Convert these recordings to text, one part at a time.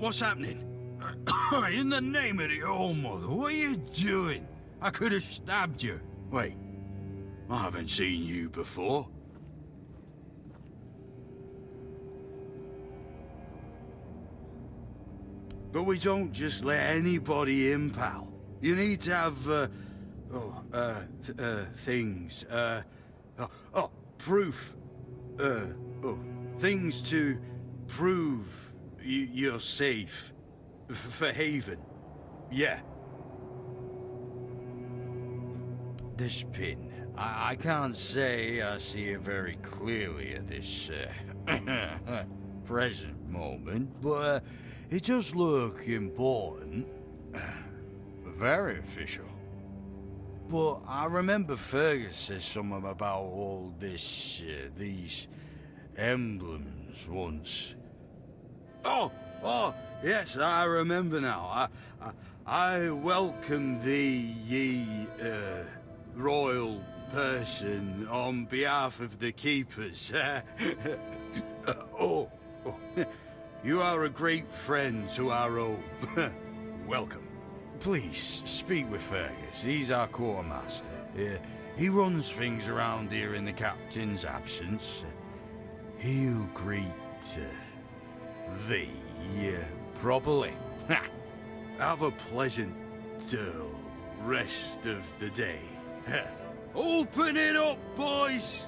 What's happening? In the name of the Old Mother, what are you doing? I could have stabbed you. Wait, I haven't seen you before. But we don't just let anybody in, pal. You need to have, things, proof. Things to prove you're safe. For Haven. Yeah. This pin. I can't say I see it very clearly at this, present moment, but it does look important. Very official. But I remember Fergus said something about all this, these emblems once. Oh, yes, I remember now. I welcome thee, ye, royal person, on behalf of the keepers. You are a great friend to our own. Welcome. Please, speak with Fergus. He's our quartermaster. He runs things around here in the captain's absence. He'll greet thee properly. Have a pleasant rest of the day. Open it up, boys!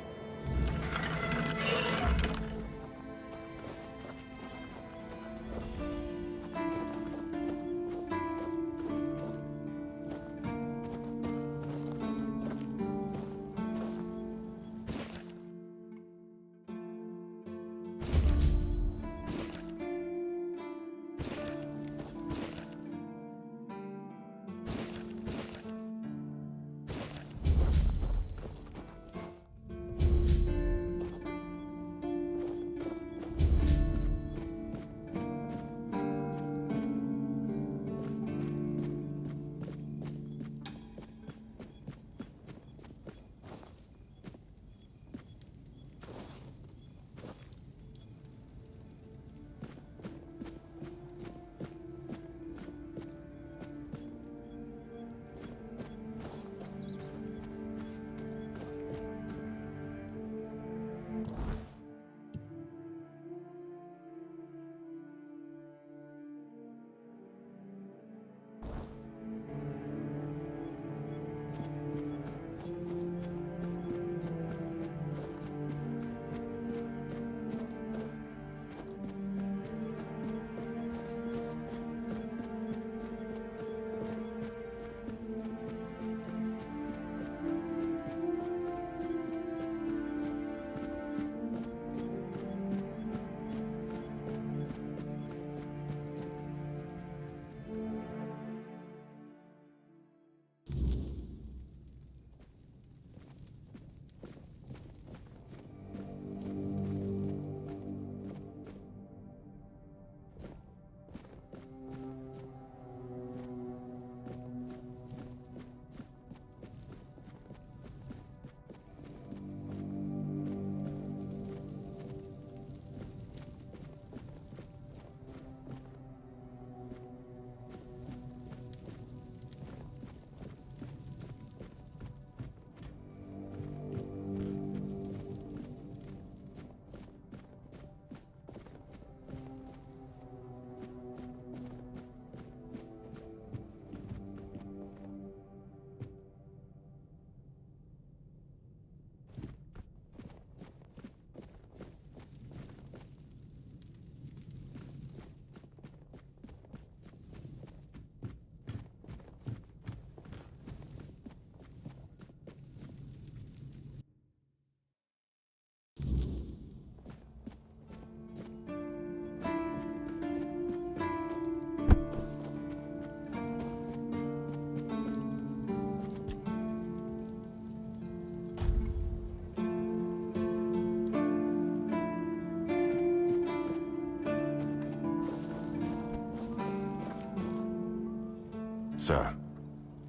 Sir,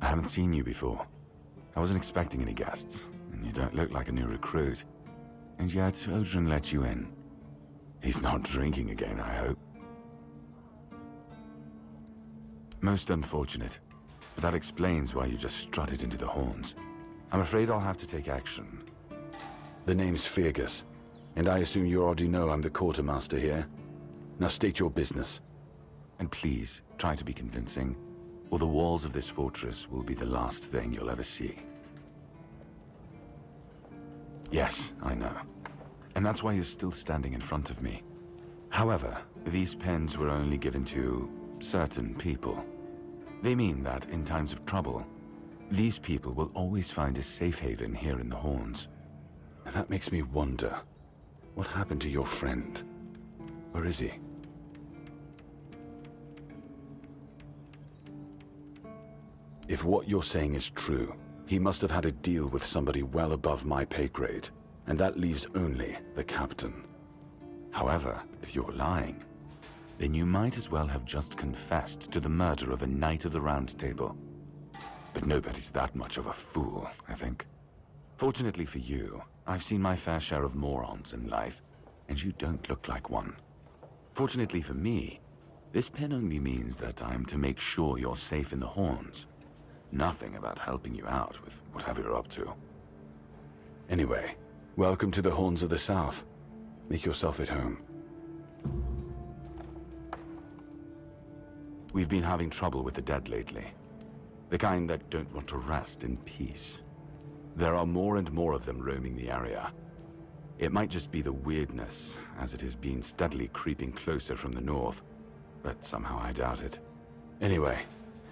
I haven't seen you before. I wasn't expecting any guests, and you don't look like a new recruit. And yet, Odrin let you in. He's not drinking again, I hope. Most unfortunate. But that explains why you just strutted into the horns. I'm afraid I'll have to take action. The name's Fergus, and I assume you already know I'm the quartermaster here. Now state your business. And please, try to be convincing, or the walls of this fortress will be the last thing you'll ever see. Yes, I know. And that's why you're still standing in front of me. However, these pens were only given to certain people. They mean that in times of trouble, these people will always find a safe haven here in the Horns. And that makes me wonder, what happened to your friend? Where is he? If what you're saying is true, he must have had a deal with somebody well above my pay grade, and that leaves only the captain. However, if you're lying, then you might as well have just confessed to the murder of a Knight of the Round Table. But nobody's that much of a fool, I think. Fortunately for you, I've seen my fair share of morons in life, and you don't look like one. Fortunately for me, this pen only means that I'm to make sure you're safe in the Horns. Nothing about helping you out with whatever you're up to. Anyway, welcome to the Horns of the South. Make yourself at home. We've been having trouble with the dead lately. The kind that don't want to rest in peace. There are more and more of them roaming the area. It might just be the weirdness, as it has been steadily creeping closer from the north, but somehow I doubt it. Anyway,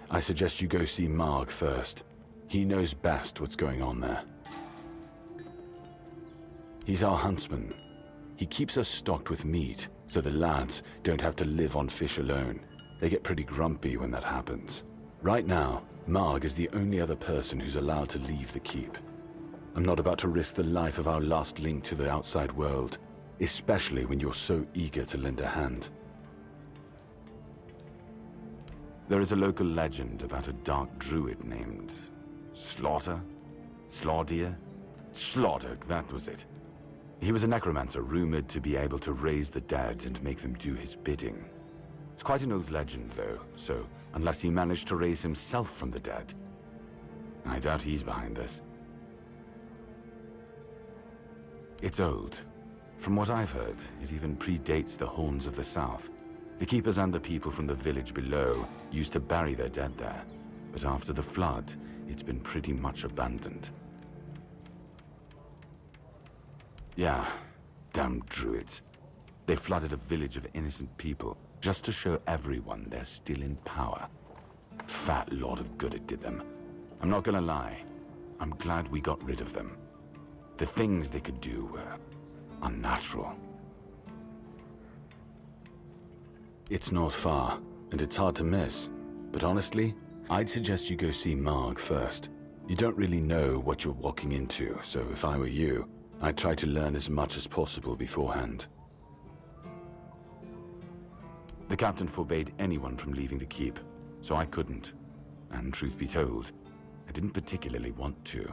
I suggest you go see Marg first. He knows best what's going on there. He's our huntsman. He keeps us stocked with meat, so the lads don't have to live on fish alone. They get pretty grumpy when that happens. Right now, Marg is the only other person who's allowed to leave the keep. I'm not about to risk the life of our last link to the outside world, especially when you're so eager to lend a hand. There is a local legend about a dark druid named Slaughter? Slaughter, that was it. He was a necromancer rumored to be able to raise the dead and make them do his bidding. It's quite an old legend, though, so unless he managed to raise himself from the dead, I doubt he's behind this. It's old. From what I've heard, it even predates the Horns of the South. The keepers and the people from the village below used to bury their dead there, but after the flood, it's been pretty much abandoned. Yeah, damn druids. They flooded a village of innocent people just to show everyone they're still in power. Fat lot of good it did them. I'm not gonna lie, I'm glad we got rid of them. The things they could do were unnatural. It's not far, and it's hard to miss. But honestly, I'd suggest you go see Marg first. You don't really know what you're walking into, so if I were you, I'd try to learn as much as possible beforehand. The captain forbade anyone from leaving the keep, so I couldn't. And truth be told, I didn't particularly want to.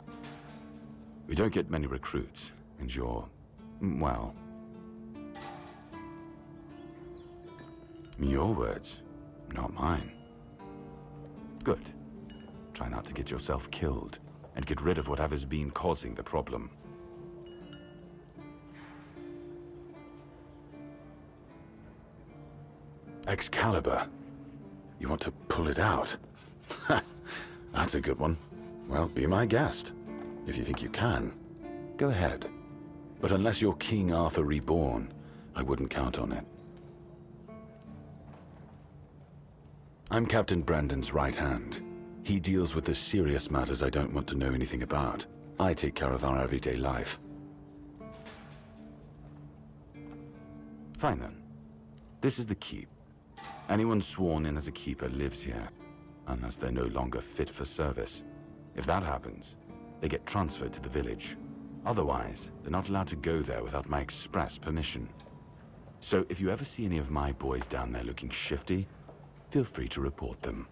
We don't get many recruits, and you're, well... Your words, not mine. Good. Try not to get yourself killed, and get rid of whatever's been causing the problem. Excalibur? You want to pull it out? Ha! That's a good one. Well, be my guest. If you think you can, go ahead. But unless you're King Arthur reborn, I wouldn't count on it. I'm Captain Brandon's right hand. He deals with the serious matters I don't want to know anything about. I take care of our everyday life. Fine then. This is the keep. Anyone sworn in as a keeper lives here, unless they're no longer fit for service. If that happens, they get transferred to the village. Otherwise, they're not allowed to go there without my express permission. So if you ever see any of my boys down there looking shifty, feel free to report them.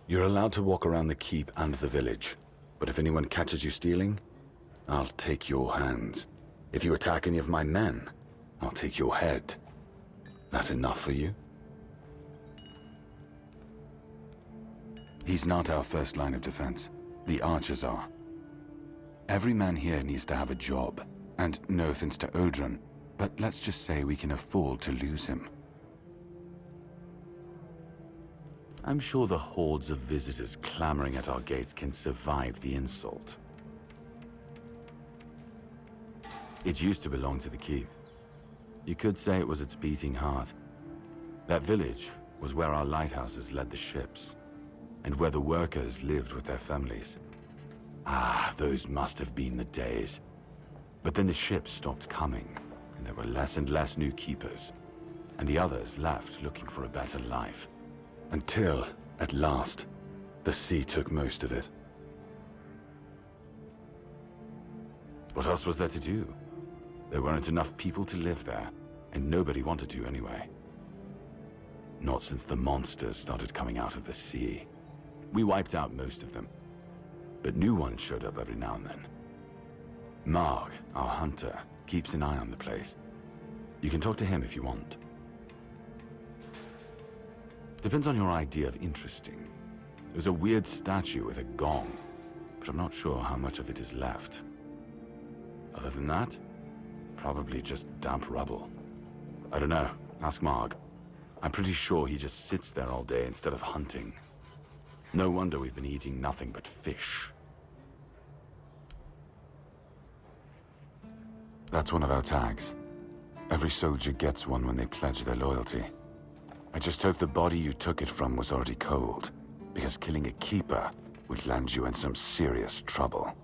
You're allowed to walk around the keep and the village, but if anyone catches you stealing, I'll take your hands. If you attack any of my men, I'll take your head. That enough for you? He's not our first line of defense. The archers are. Every man here needs to have a job. And no offense to Odrin, but let's just say we can afford to lose him. I'm sure the hordes of visitors clamoring at our gates can survive the insult. It used to belong to the keep. You could say it was its beating heart. That village was where our lighthouses led the ships, and where the workers lived with their families. Ah, those must have been the days. But then the ships stopped coming, and there were less and less new keepers, and the others left looking for a better life. Until, at last, the sea took most of it. What else was there to do? There weren't enough people to live there, and nobody wanted to anyway. Not since the monsters started coming out of the sea. We wiped out most of them, but new ones showed up every now and then. Marg, our hunter, keeps an eye on the place. You can talk to him if you want. Depends on your idea of interesting. There's a weird statue with a gong, but I'm not sure how much of it is left. Other than that, probably just damp rubble. I don't know. Ask Marg. I'm pretty sure he just sits there all day instead of hunting. No wonder we've been eating nothing but fish. That's one of our tags. Every soldier gets one when they pledge their loyalty. I just hope the body you took it from was already cold, because killing a keeper would land you in some serious trouble.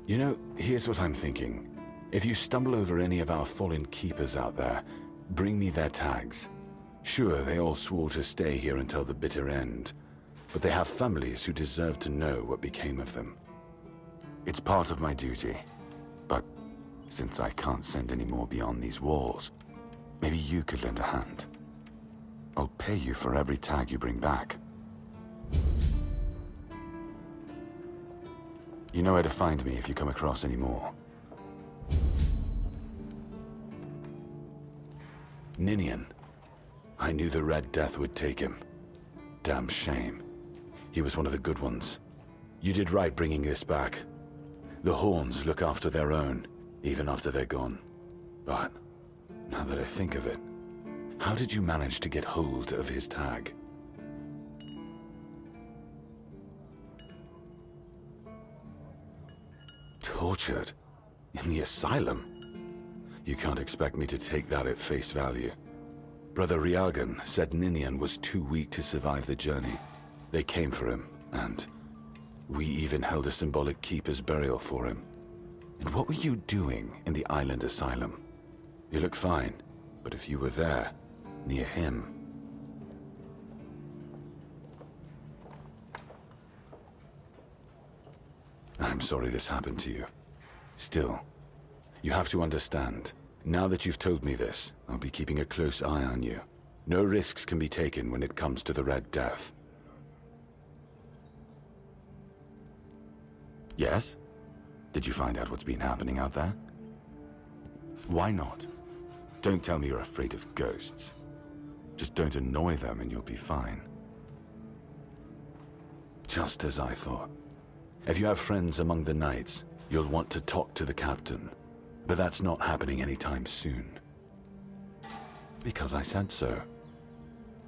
You know, here's what I'm thinking. If you stumble over any of our fallen keepers out there, bring me their tags. Sure, they all swore to stay here until the bitter end, but they have families who deserve to know what became of them. It's part of my duty, but since I can't send any more beyond these walls, maybe you could lend a hand. I'll pay you for every tag you bring back. You know where to find me if you come across any more. Ninian. I knew the Red Death would take him. Damn shame. He was one of the good ones. You did right bringing this back. The Horns look after their own, even after they're gone. But, now that I think of it, how did you manage to get hold of his tag? Tortured? In the asylum? You can't expect me to take that at face value. Brother Riagan said Ninian was too weak to survive the journey. They came for him, and we even held a symbolic keeper's burial for him. And what were you doing in the island asylum? You look fine, but if you were there, near him... I'm sorry this happened to you. Still, you have to understand. Now that you've told me this, I'll be keeping a close eye on you. No risks can be taken when it comes to the Red Death. Yes? Did you find out what's been happening out there? Why not? Don't tell me you're afraid of ghosts. Just don't annoy them and you'll be fine. Just as I thought. If you have friends among the knights, you'll want to talk to the captain. But that's not happening anytime soon. Because I said so.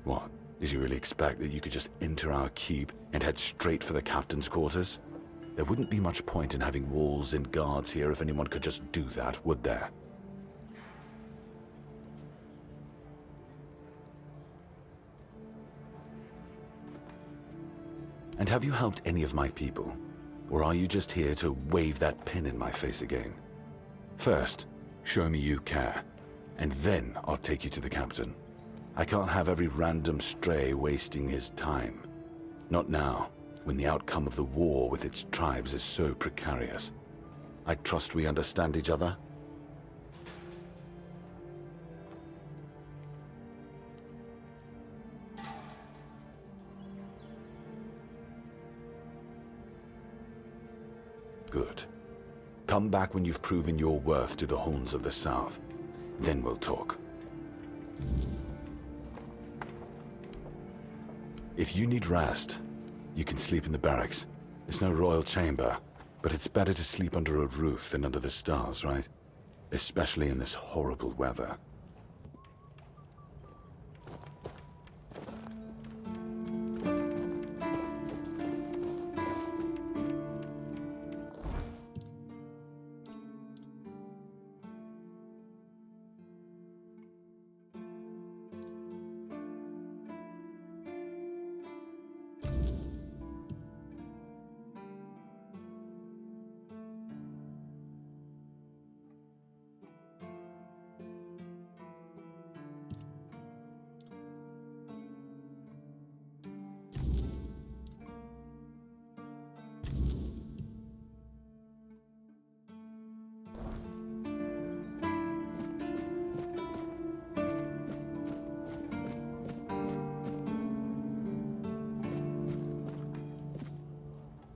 What? Did you really expect that you could just enter our keep and head straight for the captain's quarters? There wouldn't be much point in having walls and guards here if anyone could just do that, would there? And have you helped any of my people? Or are you just here to wave that pin in my face again? First, show me you care, and then I'll take you to the captain. I can't have every random stray wasting his time. Not now, when the outcome of the war with its tribes is so precarious. I trust we understand each other? Good. Come back when you've proven your worth to the Horns of the South. Then we'll talk. If you need rest, You can sleep in the barracks. It's no royal chamber, but it's better to sleep under a roof than under the stars, right? Especially in this horrible weather.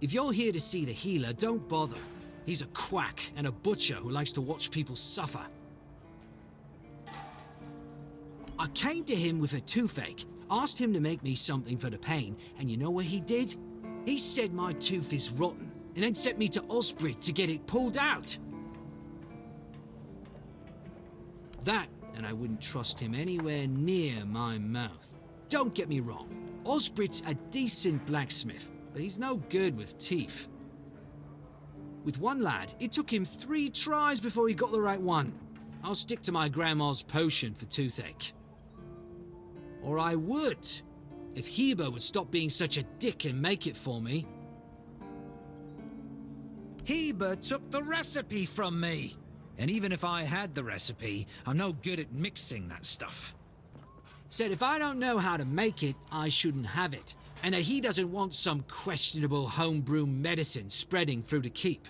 If you're here to see the healer, don't bother. He's a quack and a butcher who likes to watch people suffer. I came to him with a toothache, asked him to make me something for the pain, and you know what he did? He said my tooth is rotten, and then sent me to Osbrit to get it pulled out. That, and I wouldn't trust him anywhere near my mouth. Don't get me wrong, Osbrit's a decent blacksmith, but he's no good with teeth. With one lad, it took him 3 tries before he got the right one. I'll stick to my grandma's potion for toothache. Or I would, if Heber would stop being such a dick and make it for me. Heber took the recipe from me. And even if I had the recipe, I'm no good at mixing that stuff. Said if I don't know how to make it, I shouldn't have it. And that he doesn't want some questionable homebrew medicine spreading through the keep.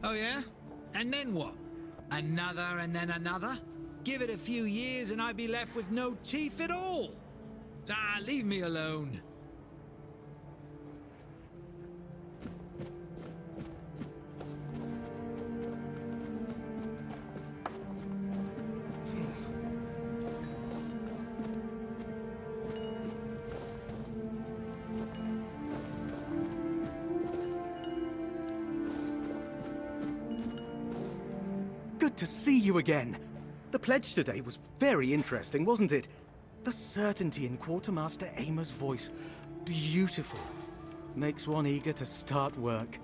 Oh yeah? And then what? Another and then another? Give it a few years and I'd be left with no teeth at all. Ah, leave me alone. Good to see you again. The pledge today was very interesting, wasn't it? The certainty in Quartermaster Aymer's voice. Beautiful. Makes one eager to start work.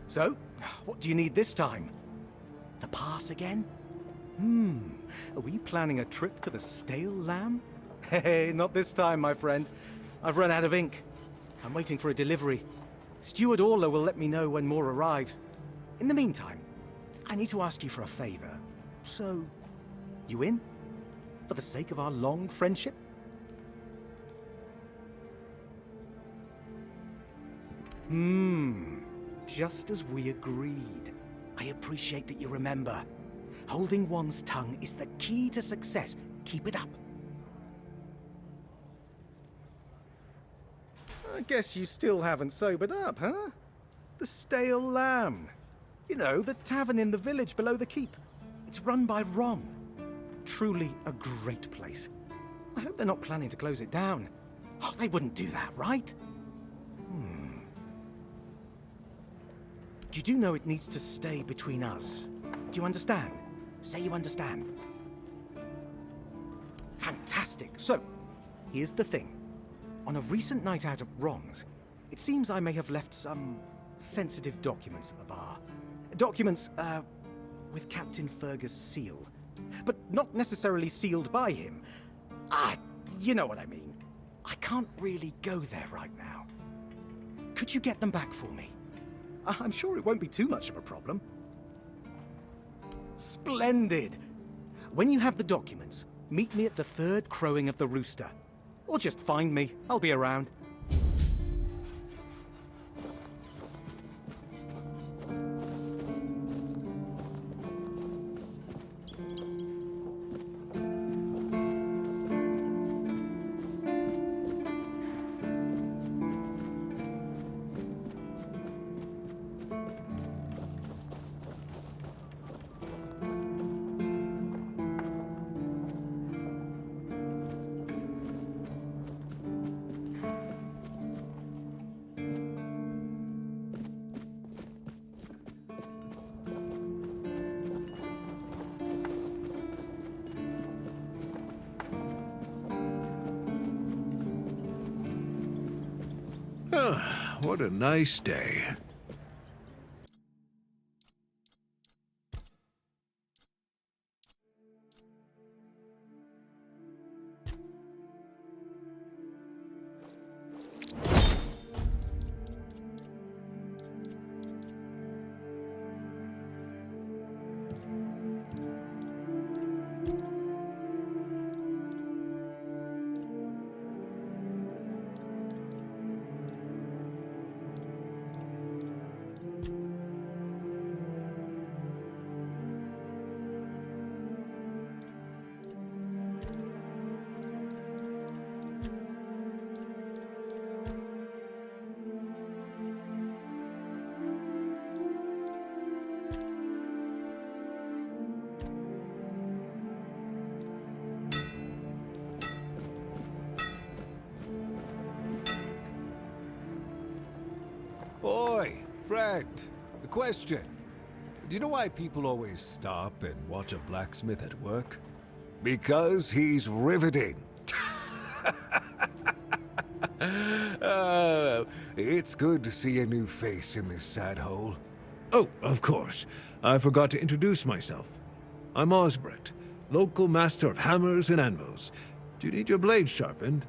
So, what do you need this time? The pass again? Are we planning a trip to the Stale Lamb? Hey, not this time, my friend. I've run out of ink. I'm waiting for a delivery. Steward Orla will let me know when more arrives. In the meantime, I need to ask you for a favor. So, you in? For the sake of our long friendship? Just as we agreed. I appreciate that you remember. Holding one's tongue is the key to success. Keep it up. I guess you still haven't sobered up, huh? The Stale Lamb. You know, the tavern in the village below the keep. It's run by Ron. Truly a great place. I hope they're not planning to close it down. Oh, they wouldn't do that, right? You do know it needs to stay between us. Do you understand? Say you understand. Fantastic. So, here's the thing. On a recent night out at Ron's, it seems I may have left some sensitive documents at the bar. Documents, with Captain Fergus' seal. But not necessarily sealed by him. You know what I mean. I can't really go there right now. Could you get them back for me? I'm sure it won't be too much of a problem. Splendid! When you have the documents, meet me at the 3rd crowing of the rooster. Or just find me. I'll be around. What a nice day. Oi, friend. A question. Do you know why people always stop and watch a blacksmith at work? Because he's riveting. It's good to see a new face in this sad hole. Oh, of course. I forgot to introduce myself. I'm Osbert, local master of hammers and anvils. Do you need your blade sharpened?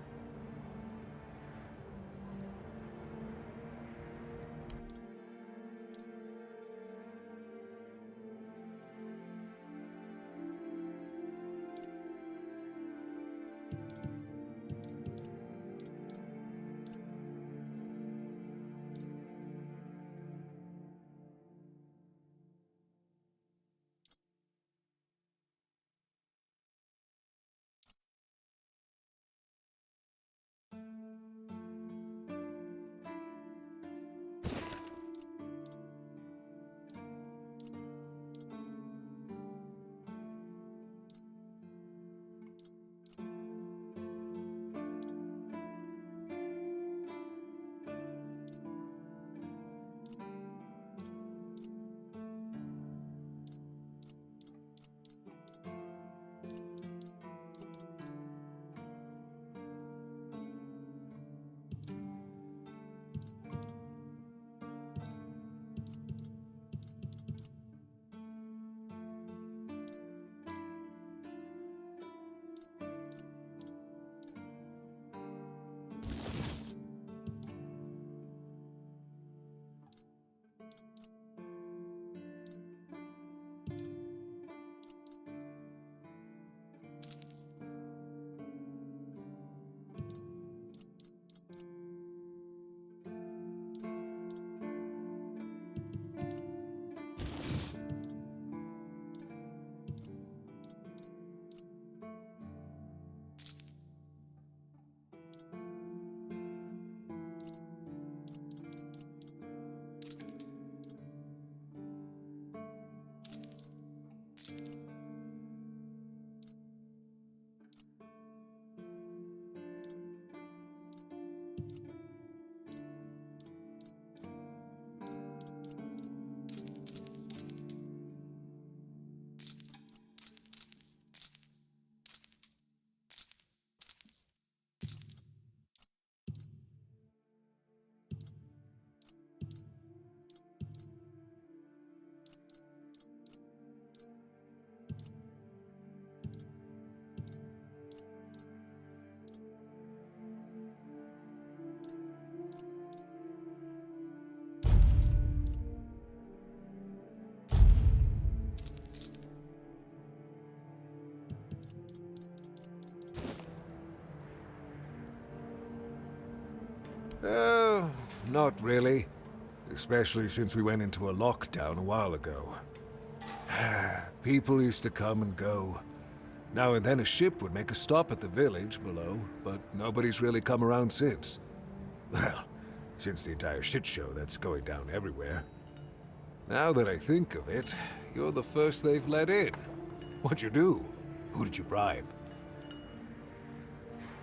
Oh, not really. Especially since we went into a lockdown a while ago. People used to come and go. Now and then a ship would make a stop at the village below, but nobody's really come around since. Well, since the entire shit show that's going down everywhere. Now that I think of it, you're the first they've let in. What'd you do? Who did you bribe?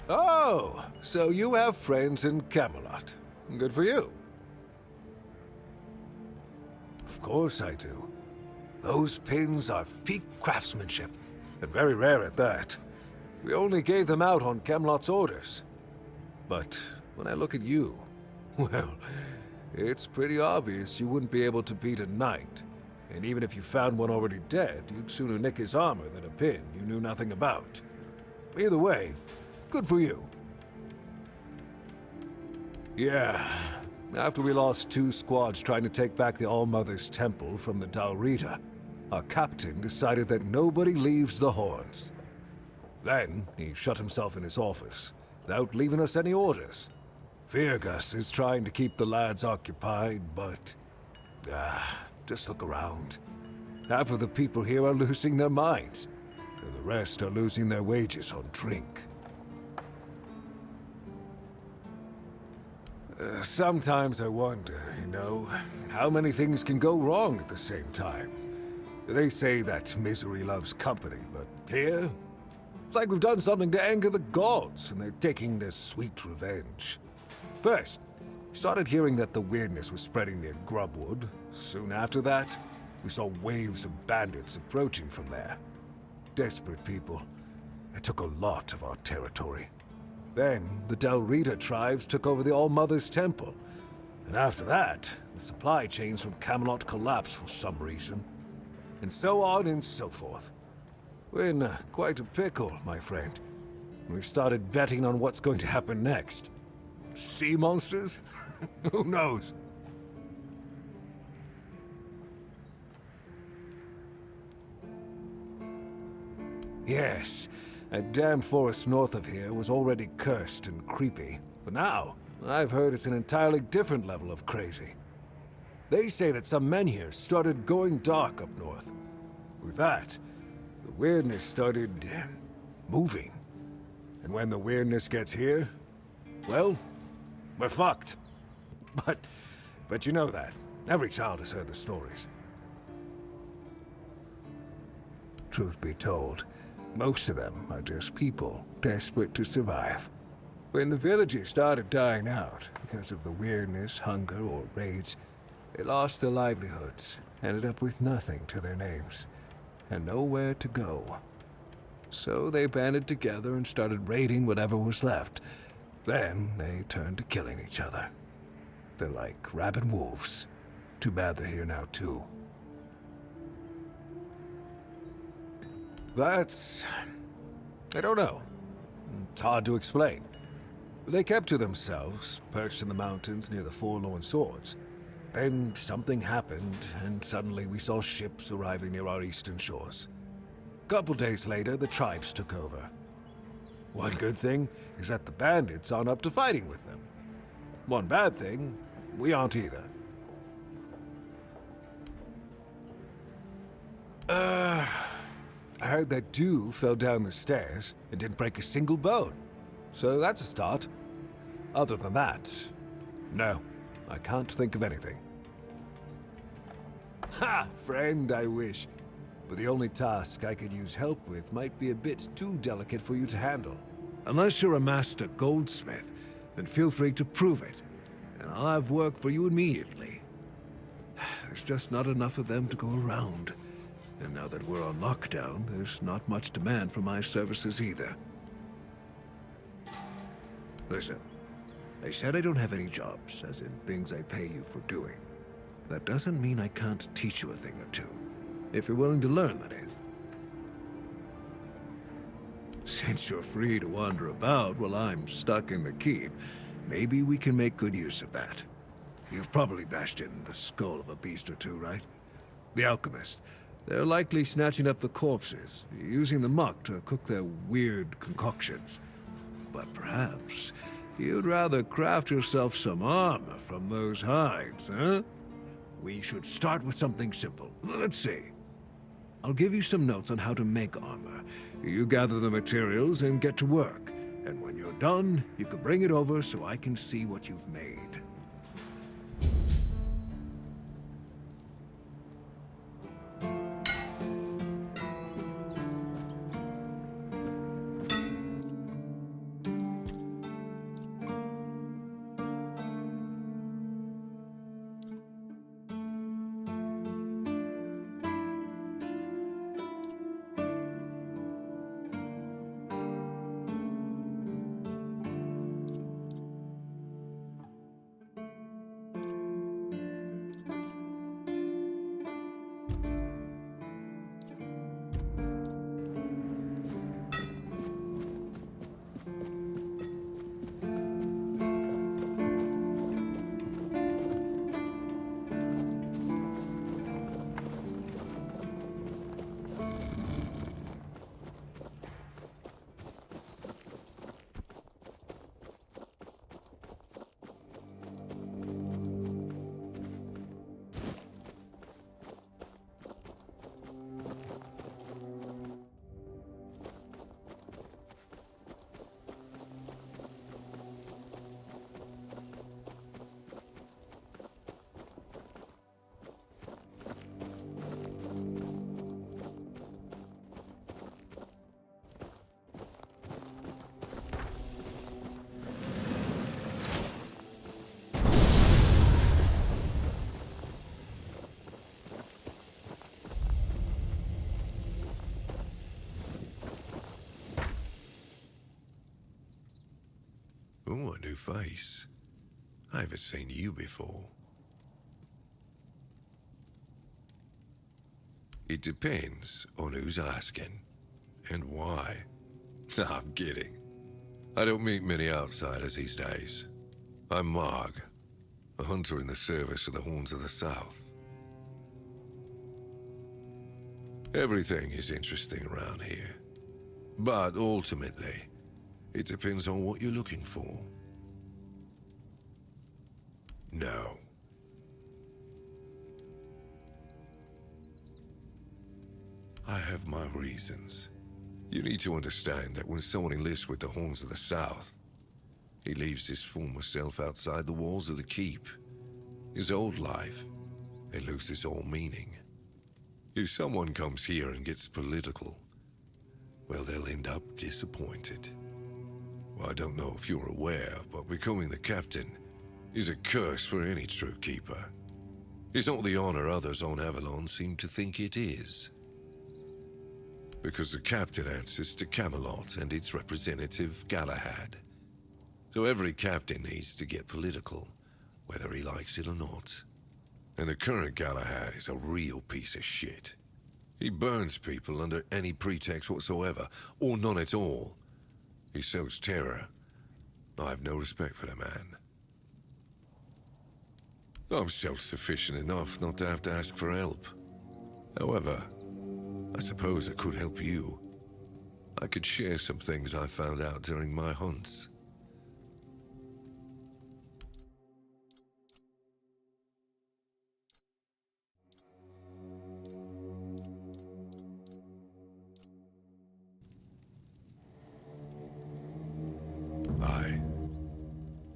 Oh, so you have friends in Camelot. Good for you. Of course I do. Those pins are peak craftsmanship, and very rare at that. We only gave them out on Camelot's orders. But when I look at you, Well, it's pretty obvious you wouldn't be able to beat a knight. And even if you found one already dead, you'd sooner nick his armor than a pin you knew nothing about. Either way, good for you. Yeah, after we lost 2 squads trying to take back the All-Mother's Temple from the Dalrita, our captain decided that nobody leaves the Horns. Then, he shut himself in his office, without leaving us any orders. Feargus is trying to keep the lads occupied, but... just look around. Half of the people here are losing their minds, and the rest are losing their wages on drink. Sometimes I wonder, how many things can go wrong at the same time. They say that misery loves company, but here, it's like we've done something to anger the gods, and they're taking their sweet revenge. First, we started hearing that the weirdness was spreading near Grubwood. Soon after that, we saw waves of bandits approaching from there. Desperate people. It took a lot of our territory. Then, the Dalrita tribes took over the All-Mother's Temple. And after that, the supply chains from Camelot collapsed for some reason. And so on and so forth. We're in quite a pickle, my friend. We've started betting on what's going to happen next. Sea monsters? Who knows? Yes, that damn forest north of here was already cursed and creepy. But now, I've heard it's an entirely different level of crazy. They say that some men here started going dark up north. With that, the weirdness started moving. And when the weirdness gets here, well, we're fucked. But you know that. Every child has heard the stories. Truth be told, most of them are just people desperate to survive. When the villages started dying out because of the weirdness, hunger, or raids, they lost their livelihoods, ended up with nothing to their names, and nowhere to go. So they banded together and started raiding whatever was left. Then they turned to killing each other. They're like rabid wolves. Too bad they're here now, too. I don't know. It's hard to explain. They kept to themselves, perched in the mountains near the Forlorn Swords. Then something happened, and suddenly we saw ships arriving near our eastern shores. A couple days later, the tribes took over. One good thing is that the bandits aren't up to fighting with them. One bad thing, we aren't either. I heard that dew fell down the stairs and didn't break a single bone. So that's a start. Other than that, no, I can't think of anything. Ha! Friend, I wish. But the only task I could use help with might be a bit too delicate for you to handle. Unless you're a master goldsmith, then feel free to prove it, and I'll have work for you immediately. There's just not enough of them to go around. And now that we're on lockdown, there's not much demand for my services either. Listen, I said I don't have any jobs, as in things I pay you for doing. That doesn't mean I can't teach you a thing or two. If you're willing to learn, that is. Since you're free to wander about while I'm stuck in the keep, maybe we can make good use of that. You've probably bashed in the skull of a beast or two, right? The alchemists. They're likely snatching up the corpses, using the muck to cook their weird concoctions. But perhaps you'd rather craft yourself some armor from those hides, huh? We should start with something simple. Let's see. I'll give you some notes on how to make armor. You gather the materials and get to work. And when you're done, you can bring it over so I can see what you've made. You're a new face. I haven't seen you before. It depends on who's asking and why. No, I'm kidding. I don't meet many outsiders these days. I'm Marg, a hunter in the service of the Horns of the South. Everything is interesting around here. But ultimately, it depends on what you're looking for. No. I have my reasons. You need to understand that when someone enlists with the Horns of the South, he leaves his former self outside the walls of the keep. His old life, it loses all meaning. If someone comes here and gets political, well, they'll end up disappointed. Well, I don't know if you're aware, but becoming the captain is a curse for any true keeper. It's not the honor others on Avalon seem to think it is. Because the captain answers to Camelot and its representative, Galahad. So every captain needs to get political, whether he likes it or not. And the current Galahad is a real piece of shit. He burns people under any pretext whatsoever, or none at all. He sows terror. I have no respect for the man. I'm self-sufficient enough not to have to ask for help. However, I suppose I could help you. I could share some things I found out during my hunts.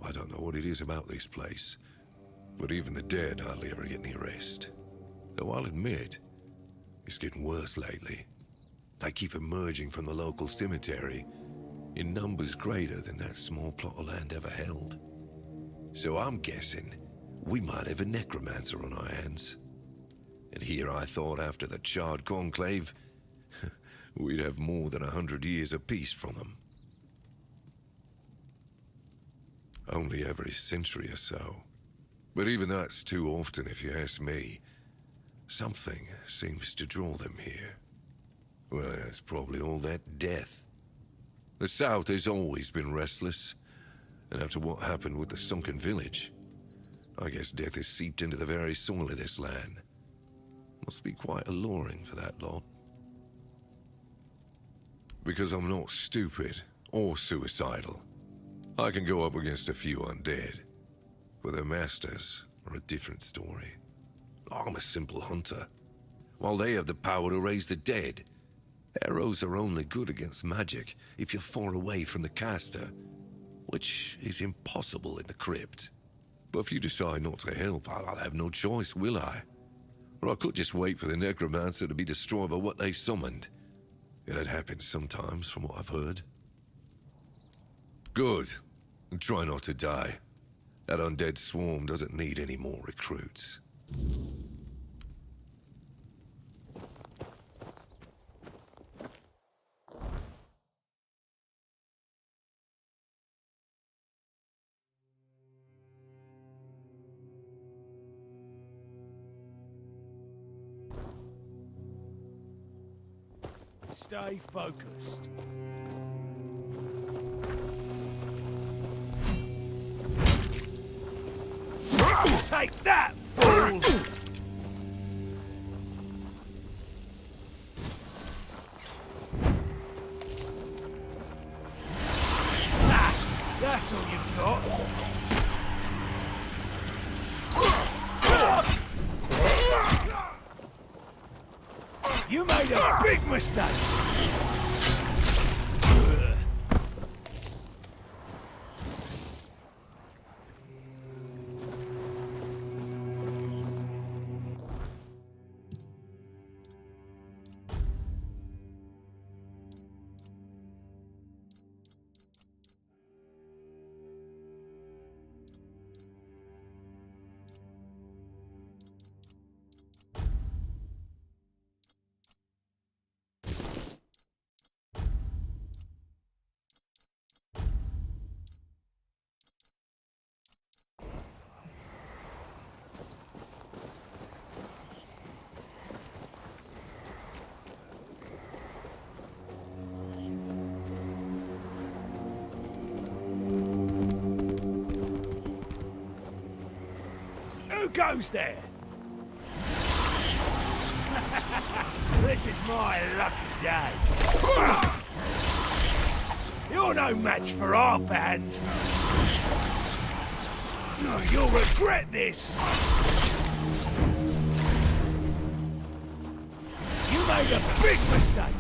I don't know what it is about this place, but even the dead hardly ever get any rest. Though I'll admit, it's getting worse lately. They keep emerging from the local cemetery in numbers greater than that small plot of land ever held. So I'm guessing we might have a necromancer on our hands. And here I thought after the charred conclave, we'd have more than 100 years of peace from them. Only every century or so. But even that's too often if you ask me. Something seems to draw them here. Well, it's probably all that death. The South has always been restless, and after what happened with the sunken village, I guess death has seeped into the very soil of this land. Must be quite alluring for that lot. Because I'm not stupid or suicidal, I can go up against a few undead, but their masters are a different story. I'm a simple hunter, while they have the power to raise the dead. Arrows are only good against magic if you're far away from the caster, which is impossible in the crypt. But if you decide not to help, I'll have no choice, will I? Or I could just wait for the necromancer to be destroyed by what they summoned. It happens sometimes, from what I've heard. Good. And try not to die. That undead swarm doesn't need any more recruits. Stay focused. Take that, fool! That's all you've got. You made a big mistake! goes there? This is my lucky day. You're no match for our band. No, you'll regret this. You made a big mistake.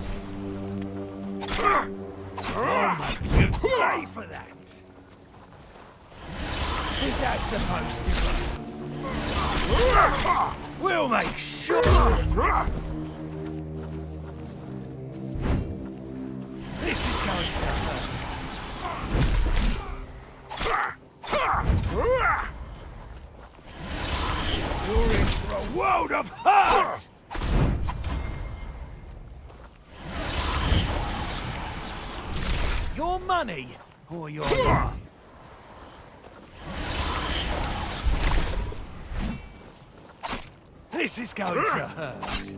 I'll make you pay for that. Is that supposed to go? We'll make sure. This is going to hurt. You're in for a world of hurt! Your money or your life? This is going to hurt.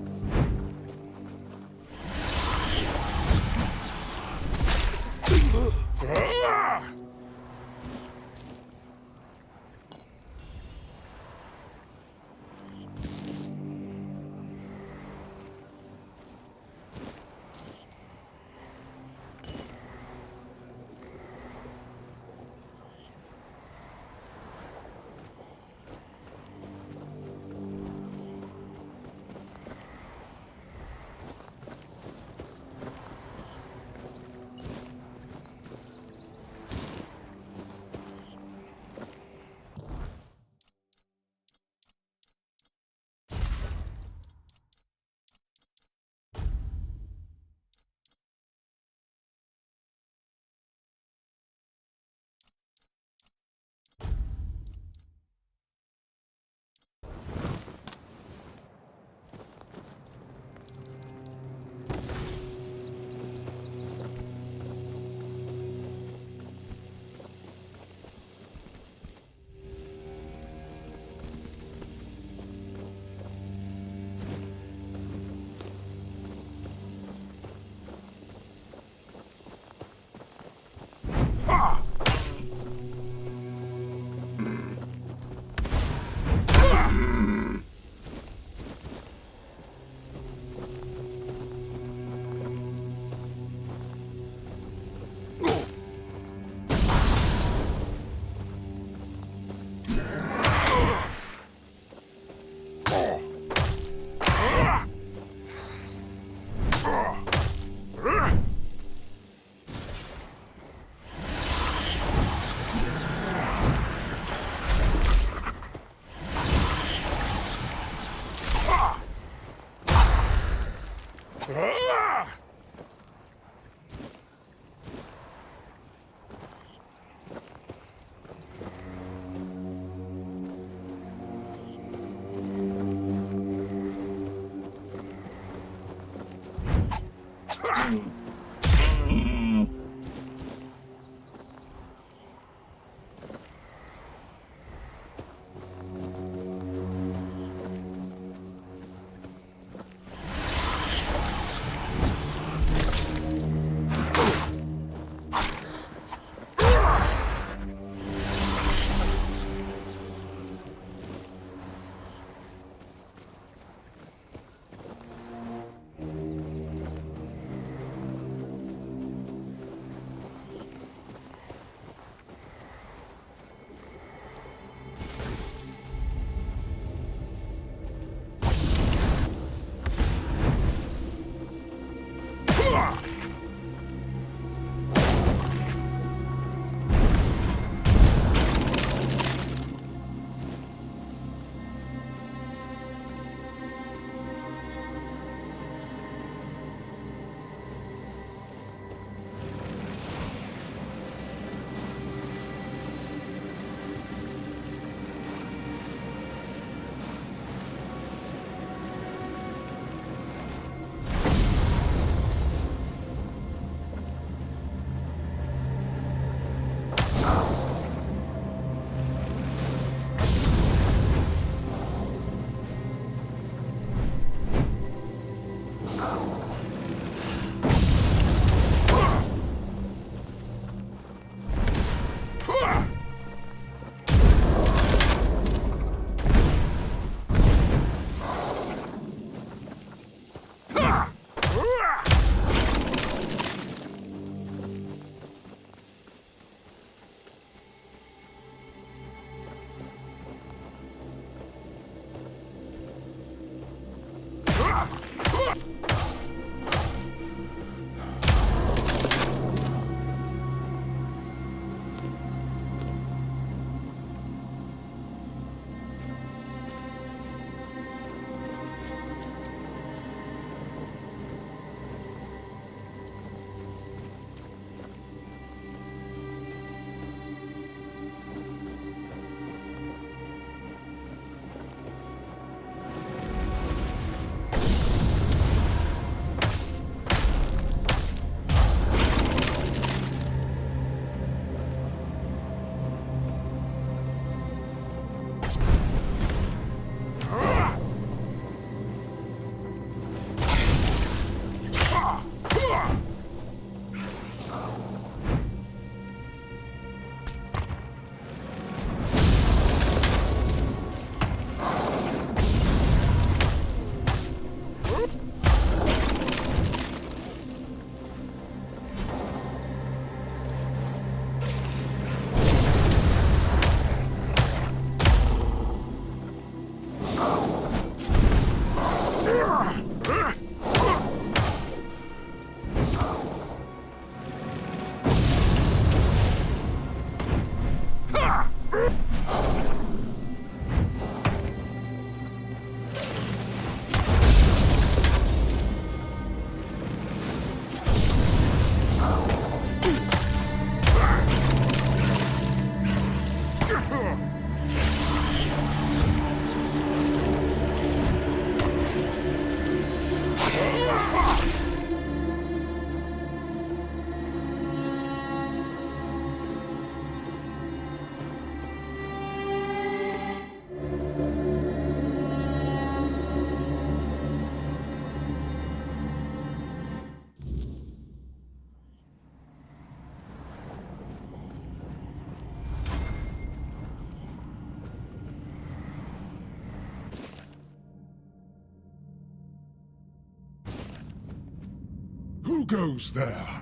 Who goes there?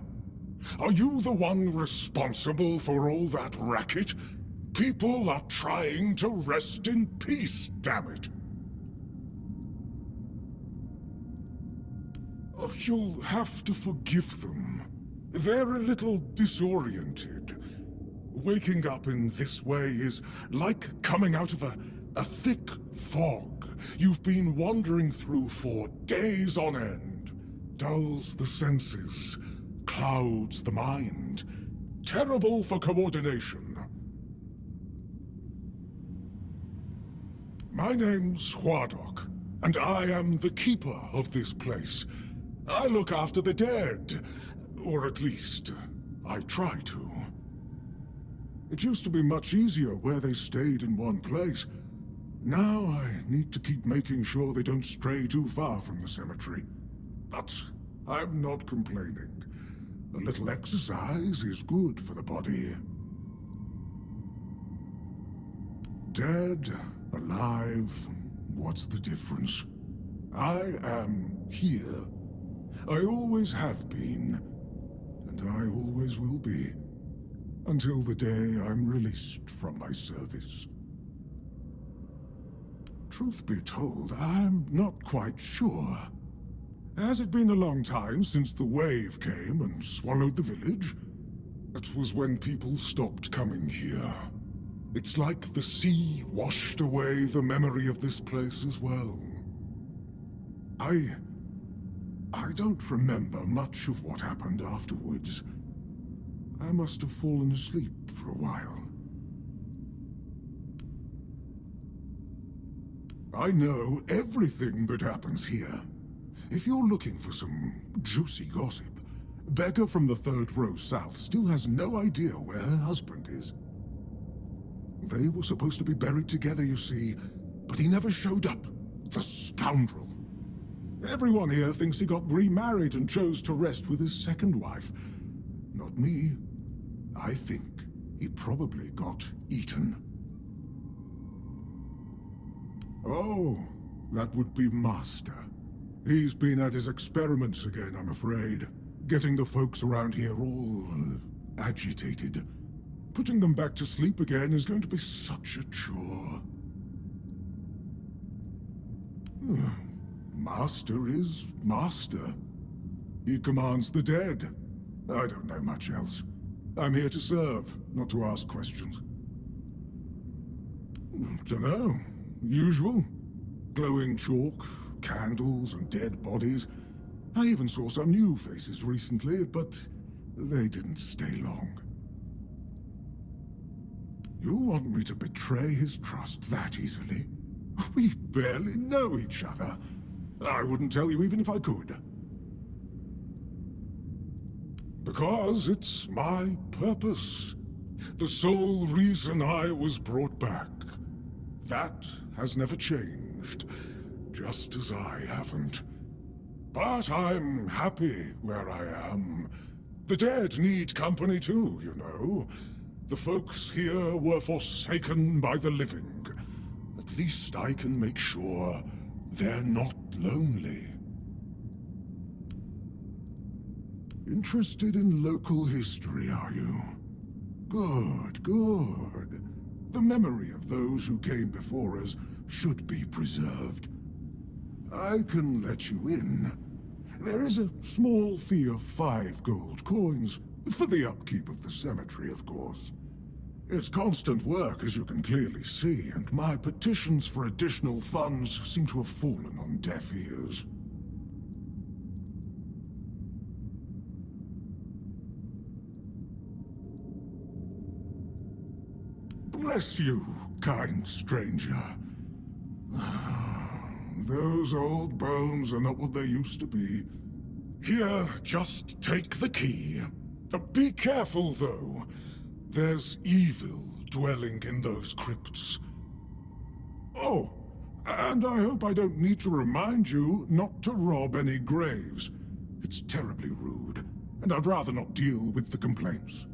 Are you the one responsible for all that racket? People are trying to rest in peace, damn it. Oh, you'll have to forgive them. They're a little disoriented. Waking up in this way is like coming out of a thick fog you've been wandering through for days on end. Dulls the senses, clouds the mind. Terrible for coordination. My name's Huardok, and I am the keeper of this place. I look after the dead, or at least, I try to. It used to be much easier where they stayed in one place. Now I need to keep making sure they don't stray too far from the cemetery. But I'm not complaining. A little exercise is good for the body. Dead, alive, what's the difference? I am here. I always have been, and I always will be, until the day I'm released from my service. Truth be told, I'm not quite sure. Has it been a long time since the wave came and swallowed the village? That was when people stopped coming here. It's like the sea washed away the memory of this place as well. I don't remember much of what happened afterwards. I must have fallen asleep for a while. I know everything that happens here. If you're looking for some juicy gossip, Becca from the third row south still has no idea where her husband is. They were supposed to be buried together, you see, but he never showed up. The scoundrel. Everyone here thinks he got remarried and chose to rest with his second wife. Not me. I think he probably got eaten. Oh, that would be Master. He's been at his experiments again, I'm afraid. Getting the folks around here all agitated. Putting them back to sleep again is going to be such a chore. Master is Master. He commands the dead. I don't know much else. I'm here to serve, not to ask questions. Dunno. Usual. Glowing chalk, candles, and dead bodies. I even saw some new faces recently, but they didn't stay long. You want me to betray his trust that easily? We barely know each other. I wouldn't tell you even if I could. Because it's my purpose. The sole reason I was brought back. That has never changed, just as I haven't. But I'm happy where I am. The dead need company too, you know. The folks here were forsaken by the living. At least I can make sure they're not lonely. Interested in local history, are you? Good, good. The memory of those who came before us should be preserved. I can let you in. There is a small fee of 5 gold coins, for the upkeep of the cemetery, of course. It's constant work, as you can clearly see, and my petitions for additional funds seem to have fallen on deaf ears. Bless you, kind stranger. Those old bones are not what they used to be. Here, just take the key. Be careful, though. There's evil dwelling in those crypts. Oh, and I hope I don't need to remind you not to rob any graves. It's terribly rude, and I'd rather not deal with the complaints.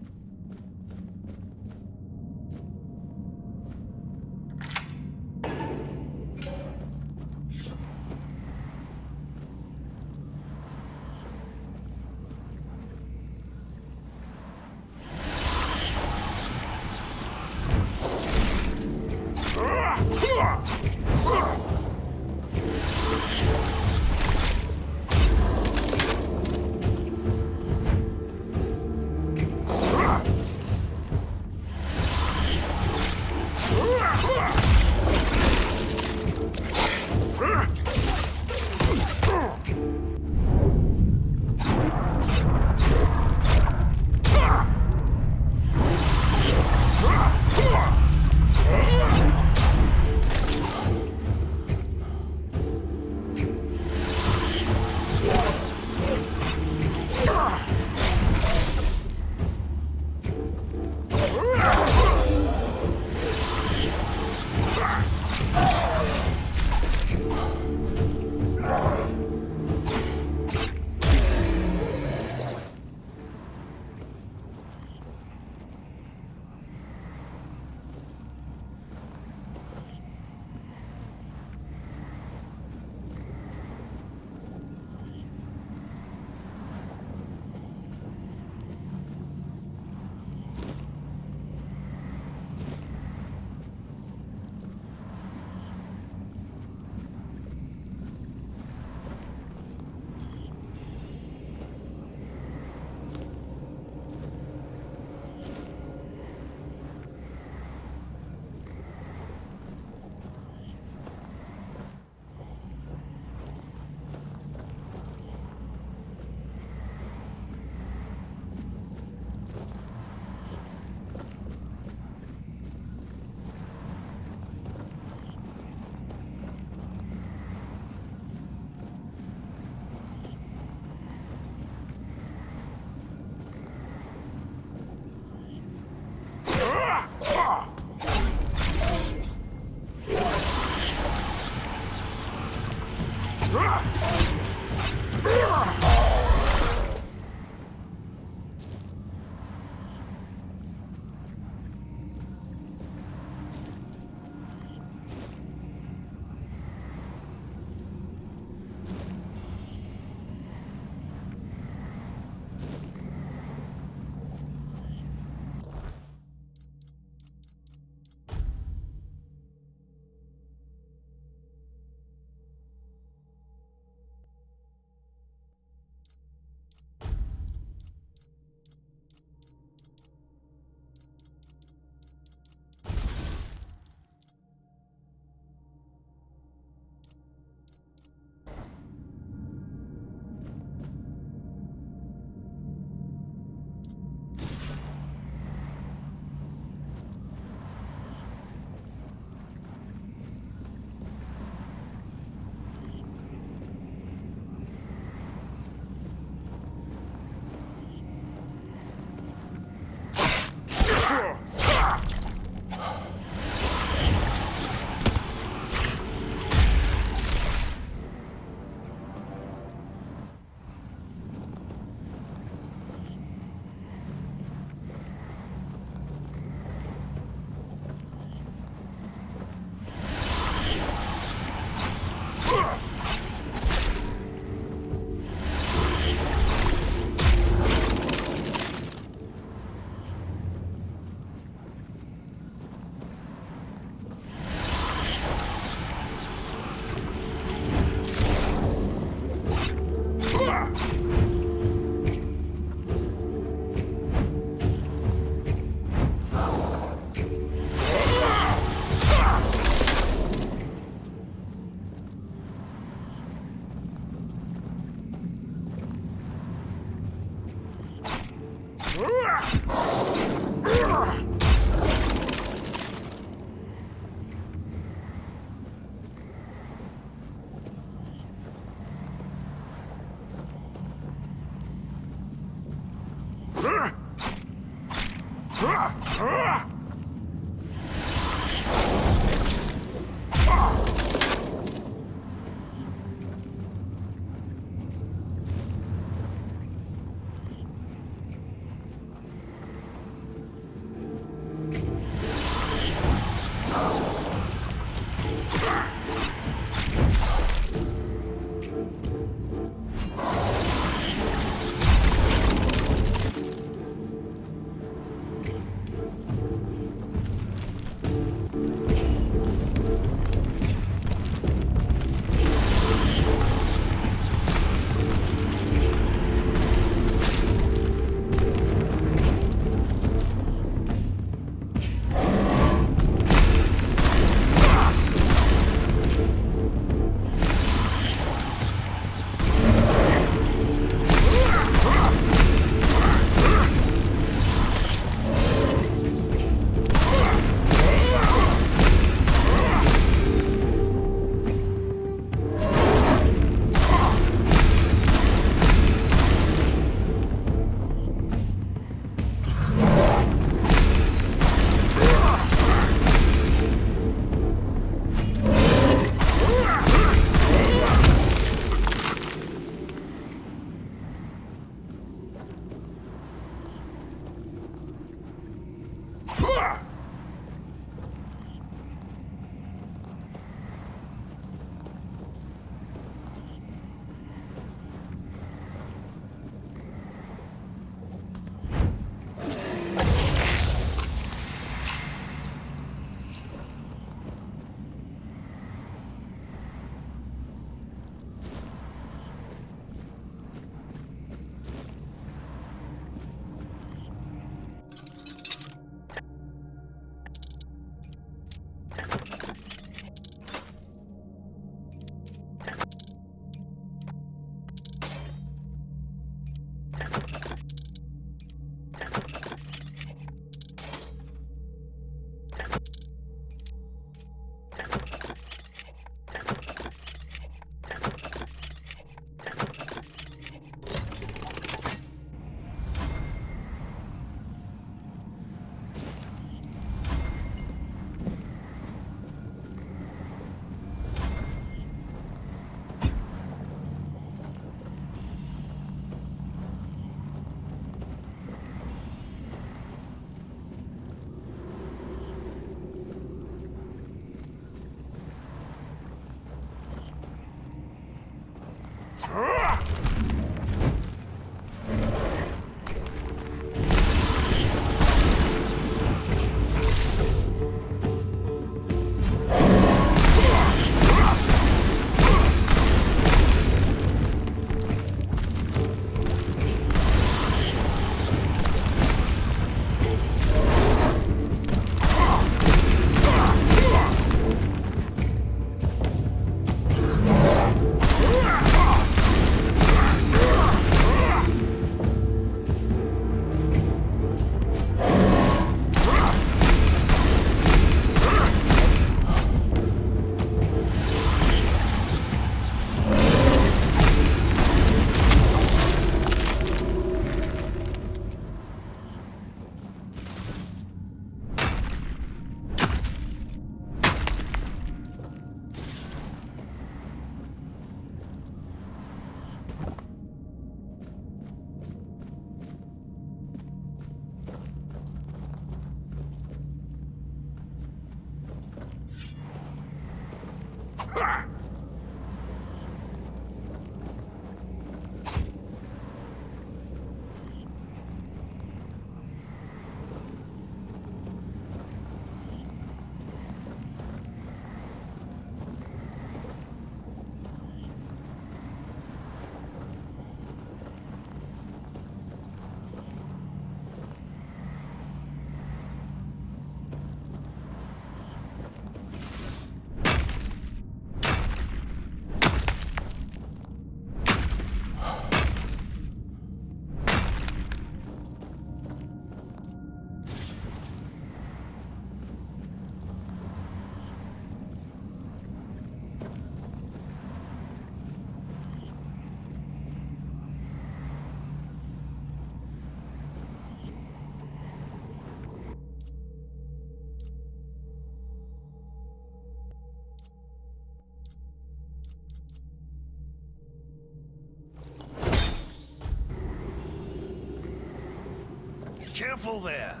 Careful there.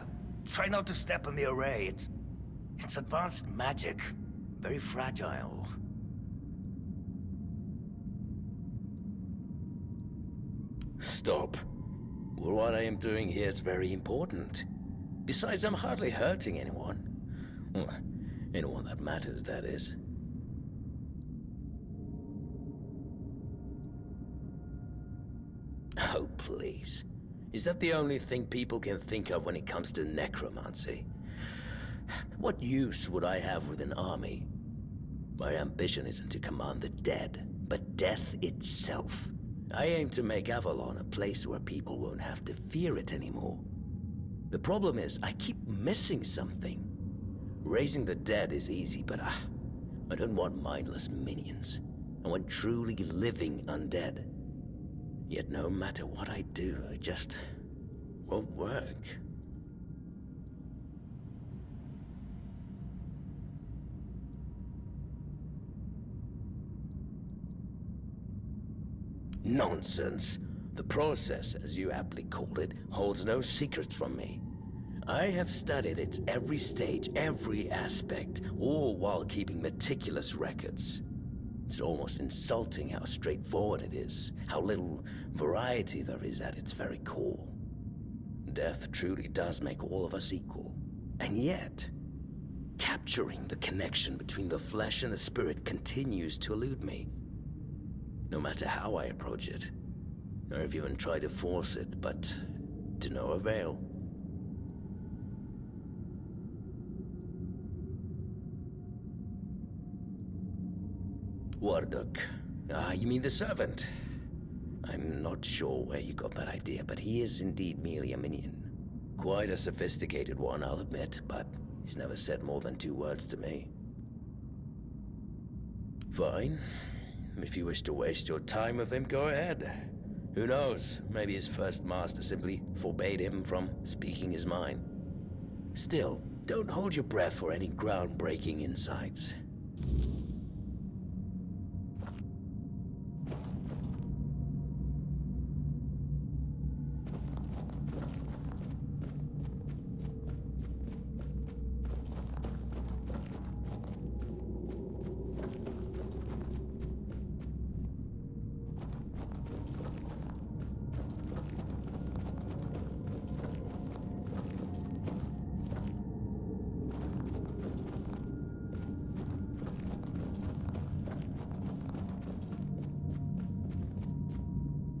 Try not to step on the array. It's advanced magic. Very fragile. Stop. Well, what I am doing here is very important. Besides, I'm hardly hurting anyone. Well, anyone that matters, that is. Oh, please. Is that the only thing people can think of when it comes to necromancy? What use would I have with an army? My ambition isn't to command the dead, but death itself. I aim to make Avalon a place where people won't have to fear it anymore. The problem is, I keep missing something. Raising the dead is easy, but I don't want mindless minions. I want truly living undead. Yet no matter what I do, it just won't work. Nonsense. The process, as you aptly called it, holds no secrets from me. I have studied its every stage, every aspect, all while keeping meticulous records. It's almost insulting how straightforward it is, how little variety there is at its very core. Death truly does make all of us equal. And yet, capturing the connection between the flesh and the spirit continues to elude me. No matter how I approach it. I've even tried to force it, but to no avail. Warduk. You mean the servant? I'm not sure where you got that idea, but he is indeed merely a minion. Quite a sophisticated one, I'll admit, but he's never said more than 2 words to me. Fine. If you wish to waste your time with him, go ahead. Who knows, maybe his first master simply forbade him from speaking his mind. Still, don't hold your breath for any groundbreaking insights.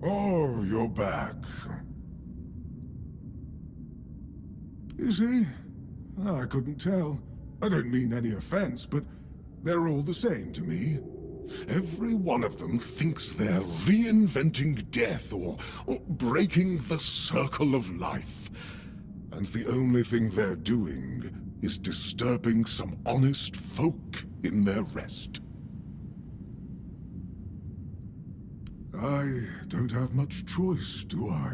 Oh, you're back. You see? I couldn't tell. I don't mean any offense, but they're all the same to me. Every one of them thinks they're reinventing death or breaking the circle of life. And the only thing they're doing is disturbing some honest folk in their rest. I don't have much choice, do I?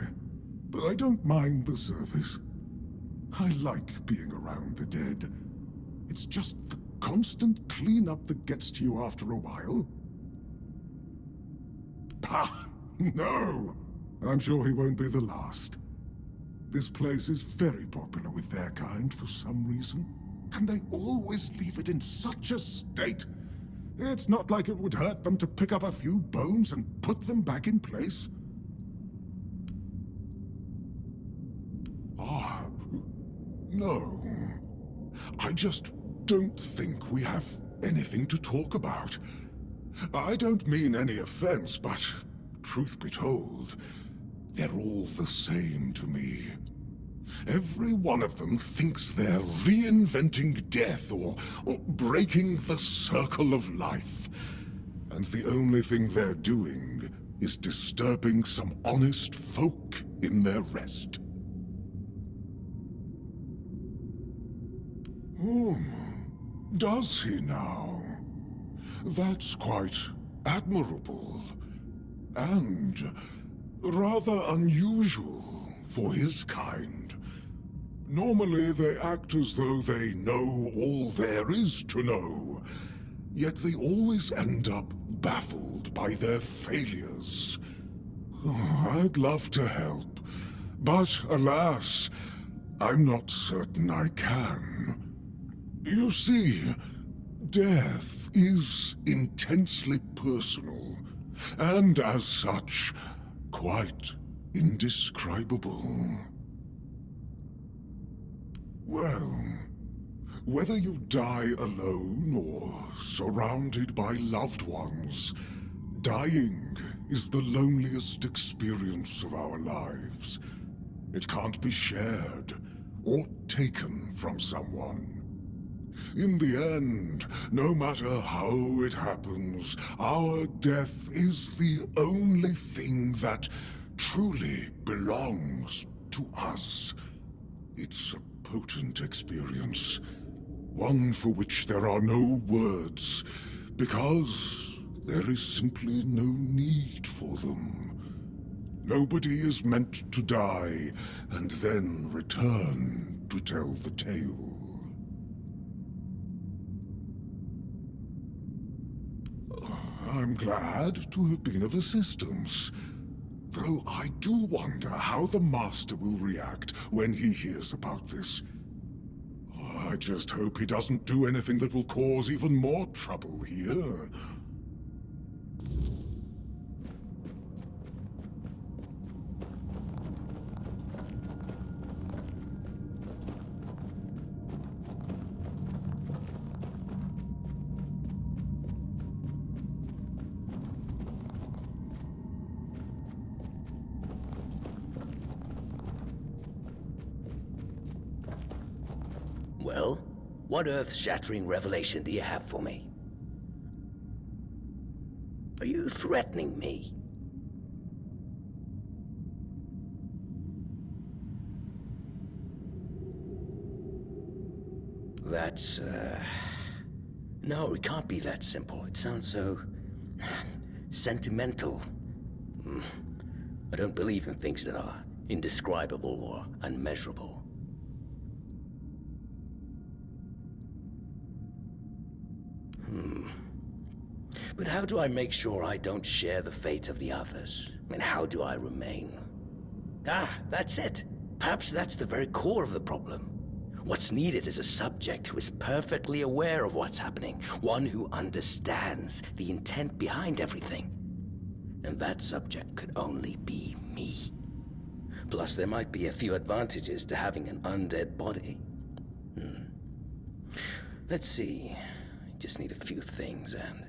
But I don't mind the service. I like being around the dead. It's just the constant cleanup that gets to you after a while. Pah! No! I'm sure he won't be the last. This place is very popular with their kind for some reason. And they always leave it in such a state. It's not like it would hurt them to pick up a few bones and put them back in place. No. I just don't think we have anything to talk about. I don't mean any offense, but truth be told, they're all the same to me. Every one of them thinks they're reinventing death or breaking the circle of life. And the only thing they're doing is disturbing some honest folk in their rest. Does he now? That's quite admirable. And rather unusual for his kind. Normally they act as though they know all there is to know, yet they always end up baffled by their failures. I'd love to help, but alas, I'm not certain I can. You see, death is intensely personal, and as such, quite indescribable. Well, whether you die alone or surrounded by loved ones, dying is the loneliest experience of our lives. It can't be shared or taken from someone. In the end, no matter how it happens, our death is the only thing that truly belongs to us. It's a potent experience, one for which there are no words, because there is simply no need for them. Nobody is meant to die and then return to tell the tale. I'm glad to have been of assistance. Though I do wonder how the Master will react when he hears about this. I just hope he doesn't do anything that will cause even more trouble here. Well, what earth-shattering revelation do you have for me? Are you threatening me? That's, No, it can't be that simple. It sounds so... sentimental. I don't believe in things that are indescribable or unmeasurable. But how do I make sure I don't share the fate of the others? I mean, how do I remain? Ah, that's it. Perhaps that's the very core of the problem. What's needed is a subject who is perfectly aware of what's happening, one who understands the intent behind everything. And that subject could only be me. Plus, there might be a few advantages to having an undead body. Let's see. Just need a few things and...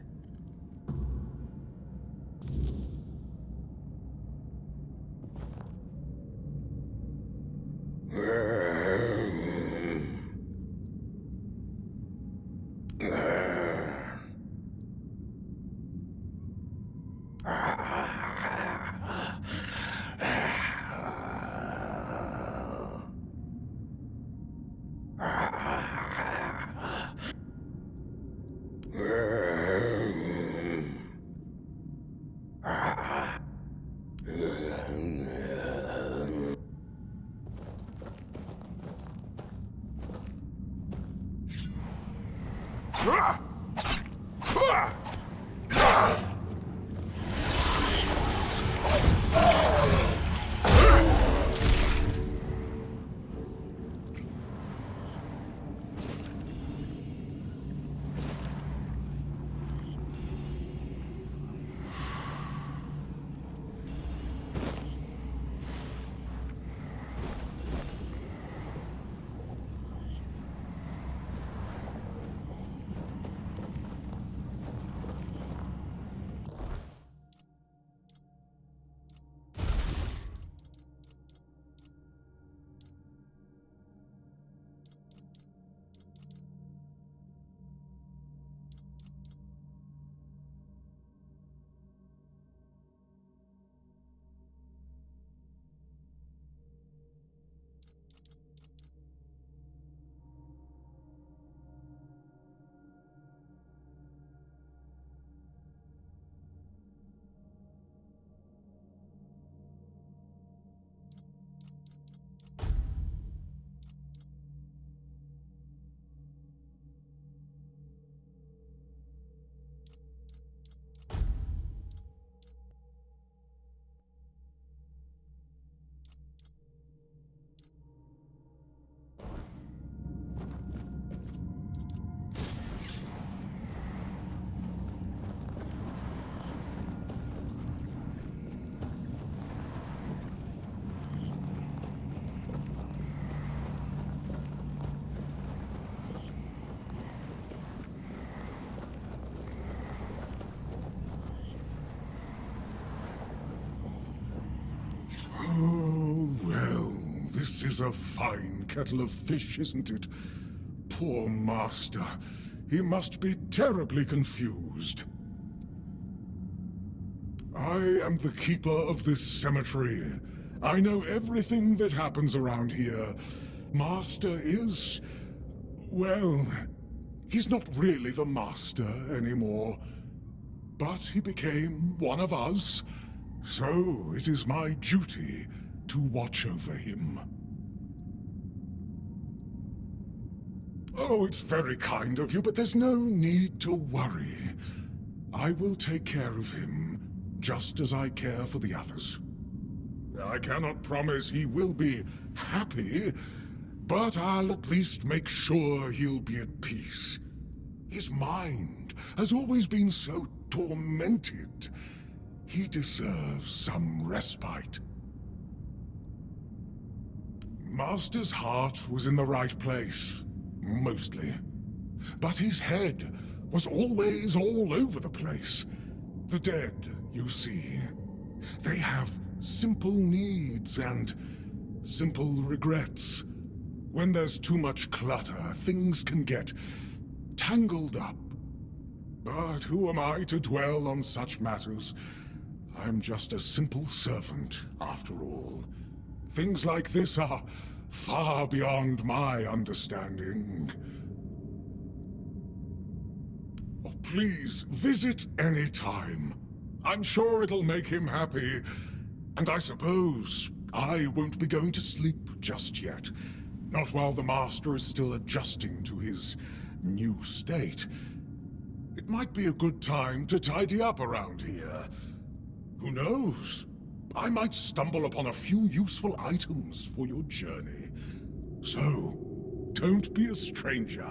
is a fine kettle of fish, isn't it? Poor master. He must be terribly confused. I am the keeper of this cemetery. I know everything that happens around here. Master is... well, he's not really the master anymore. But he became one of us, so it is my duty to watch over him. Oh, it's very kind of you, but there's no need to worry. I will take care of him, just as I care for the others. I cannot promise he will be happy, but I'll at least make sure he'll be at peace. His mind has always been so tormented. He deserves some respite. Master's heart was in the right place, mostly. But his head was always all over the place. The dead, you see, they have simple needs and simple regrets. When there's too much clutter, things can get tangled up. But who am I to dwell on such matters? I'm just a simple servant, after all. Things like this are far beyond my understanding. Oh, please, visit any time. I'm sure it'll make him happy. And I suppose I won't be going to sleep just yet. Not while the Master is still adjusting to his new state. It might be a good time to tidy up around here. Who knows? I might stumble upon a few useful items for your journey. So, don't be a stranger.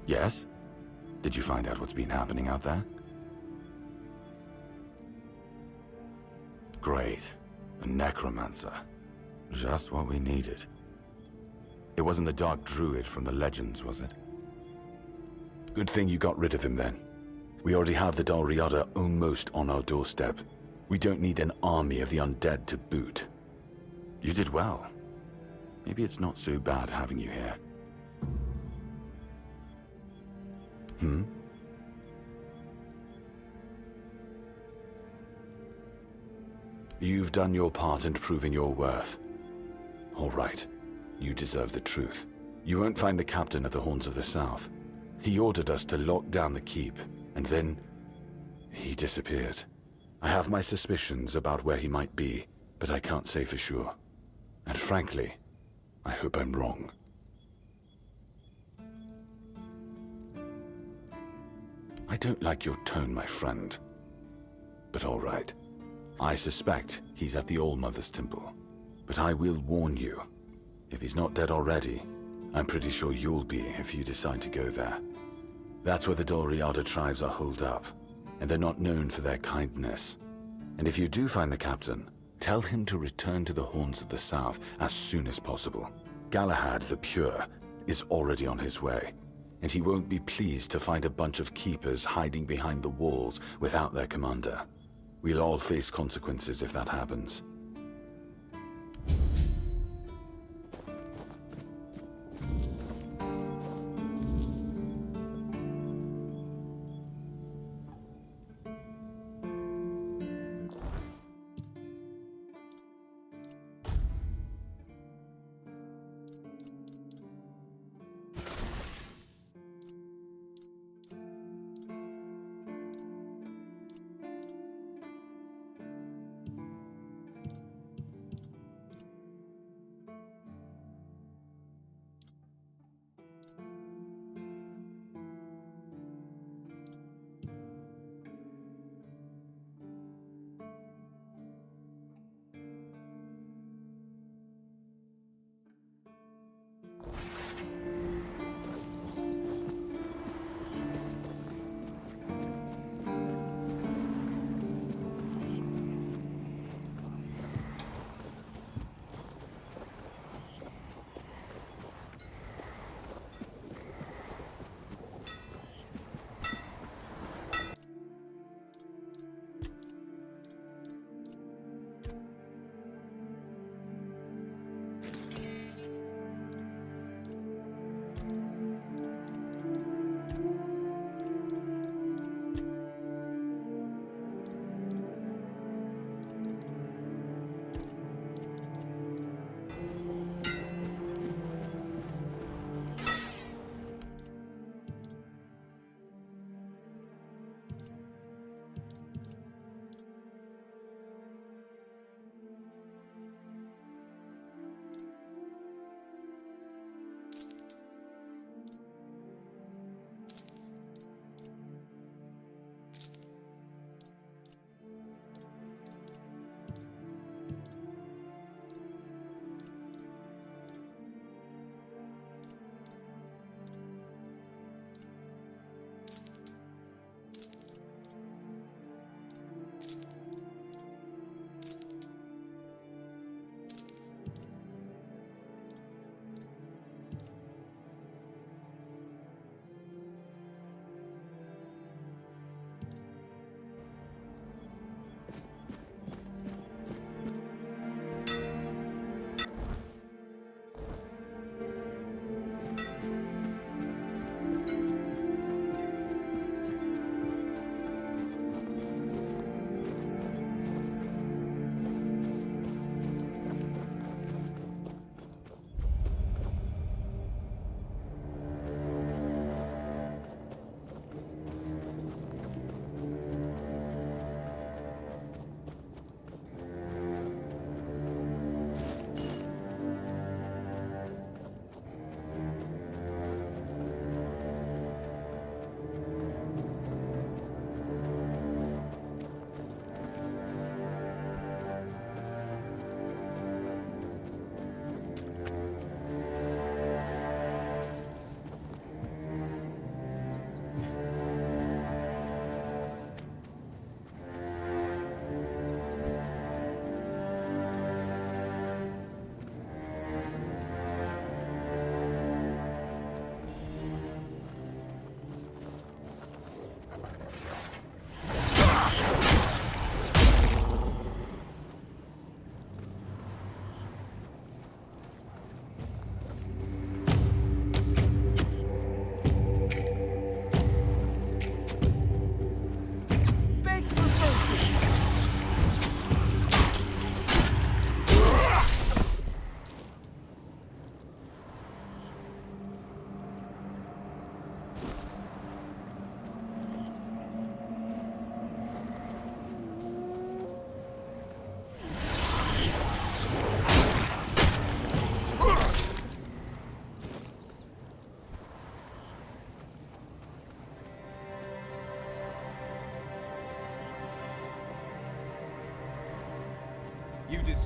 Yes? Did you find out what's been happening out there? Great. A necromancer. Just what we needed. It wasn't the Dark Druid from the legends, was it? Good thing you got rid of him then. We already have the Dal Riada almost on our doorstep. We don't need an army of the undead to boot. You did well. Maybe it's not so bad having you here. You've done your part in proving your worth. All right. You deserve the truth. You won't find the captain at the Horns of the South. He ordered us to lock down the keep, and then he disappeared. I have my suspicions about where he might be, but I can't say for sure. And frankly, I hope I'm wrong. I don't like your tone, my friend. But all right. I suspect he's at the All-Mother's Temple. But I will warn you. If he's not dead already, I'm pretty sure you'll be if you decide to go there. That's where the Dal Riada tribes are holed up, and they're not known for their kindness. And if you do find the captain, tell him to return to the Horns of the South as soon as possible. Galahad the Pure is already on his way, and he won't be pleased to find a bunch of keepers hiding behind the walls without their commander. We'll all face consequences if that happens.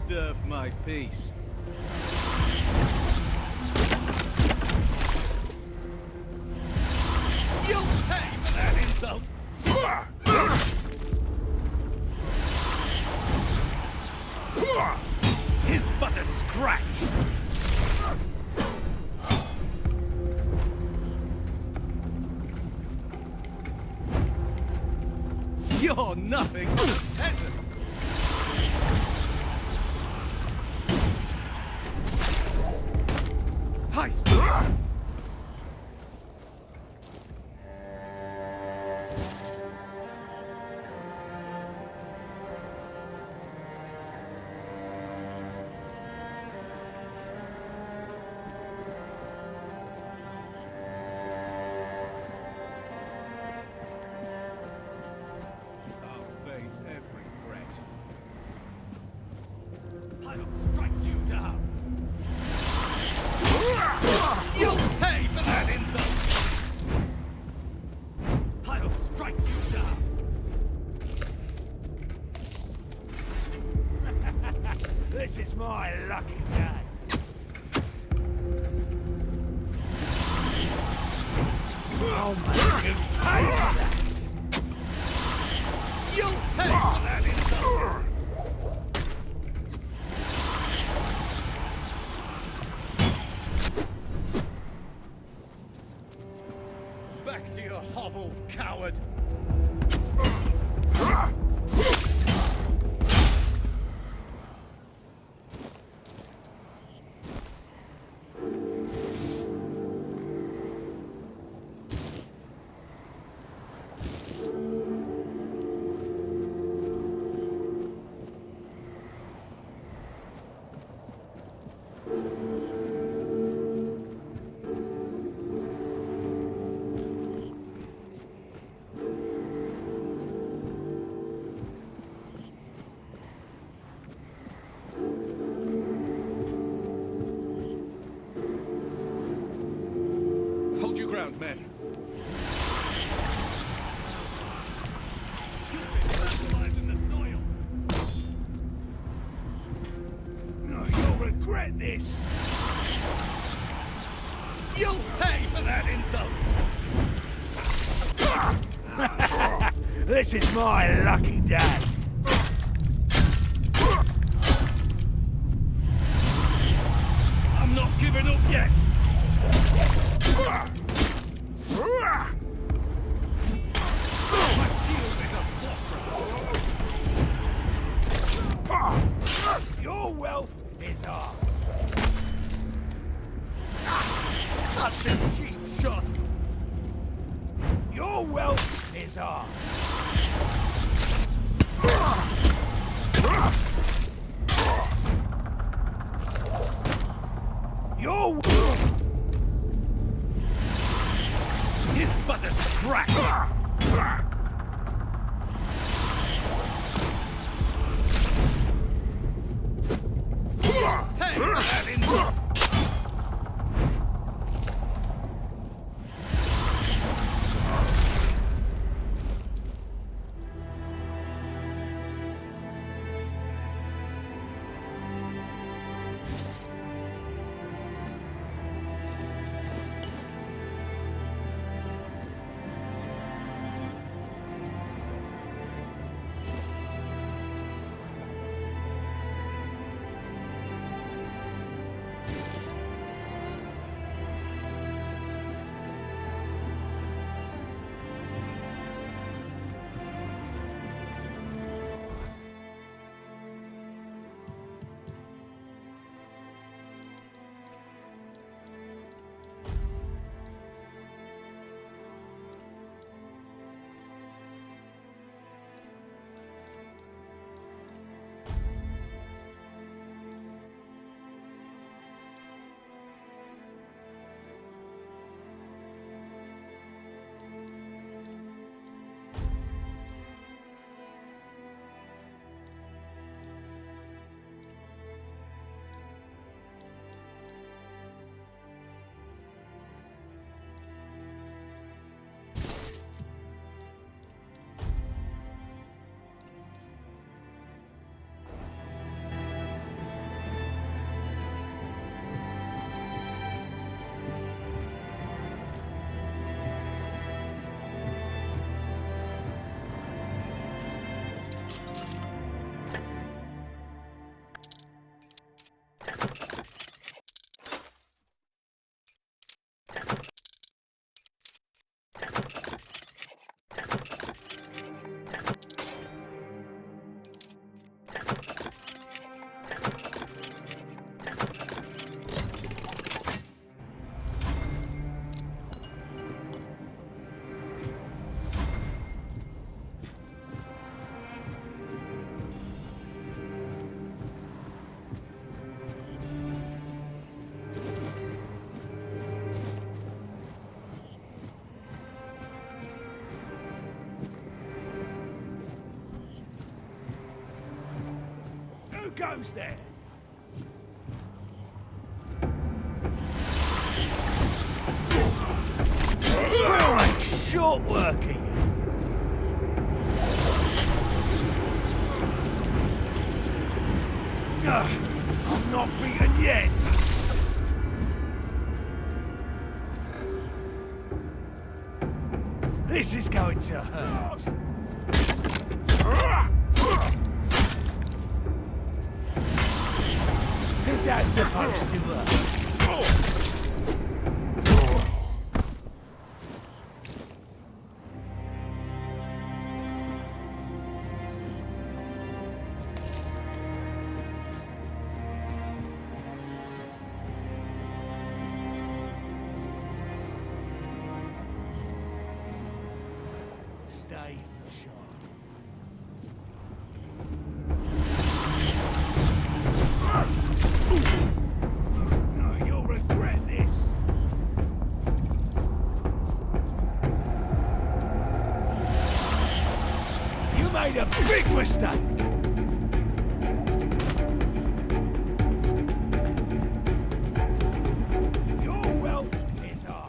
disturbed my peace. You'll pay for that insult! 'Tis but a scratch! You're nothing but a peasant! Heist! I'll face every threat. I'll strike you down! You'll pay for that insult! I'll strike you down! This is my lucky day! I'll make you pay for that! You'll pay for that insult! Back to your hovel, coward! Hold your ground, men. You'll be fertilized in the soil. No, you'll regret this. You'll pay for that insult. This is my lucky day. I'm not giving up yet. My shield is a fortress. Your wealth is ours. Such a cheap shot. Your wealth is ours. Your it is but a scratch! Hey, that insult! goes there? Right, short working. I'm not beaten yet. This is going to hurt. Is that supposed to hurt? Stay sharp. No, you'll regret this. You made a big mistake. Your wealth is ours.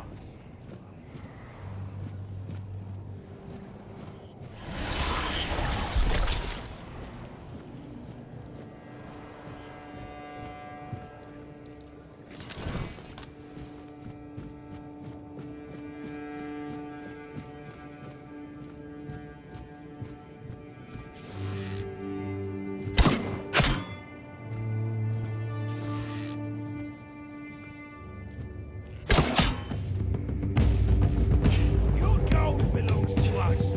Your gold belongs to us.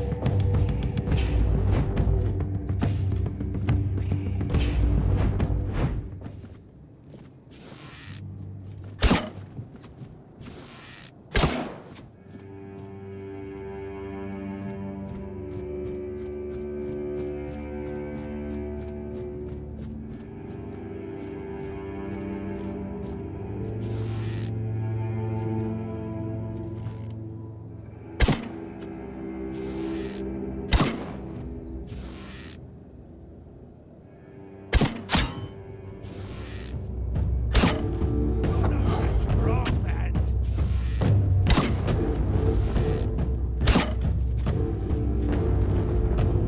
Wrong, man.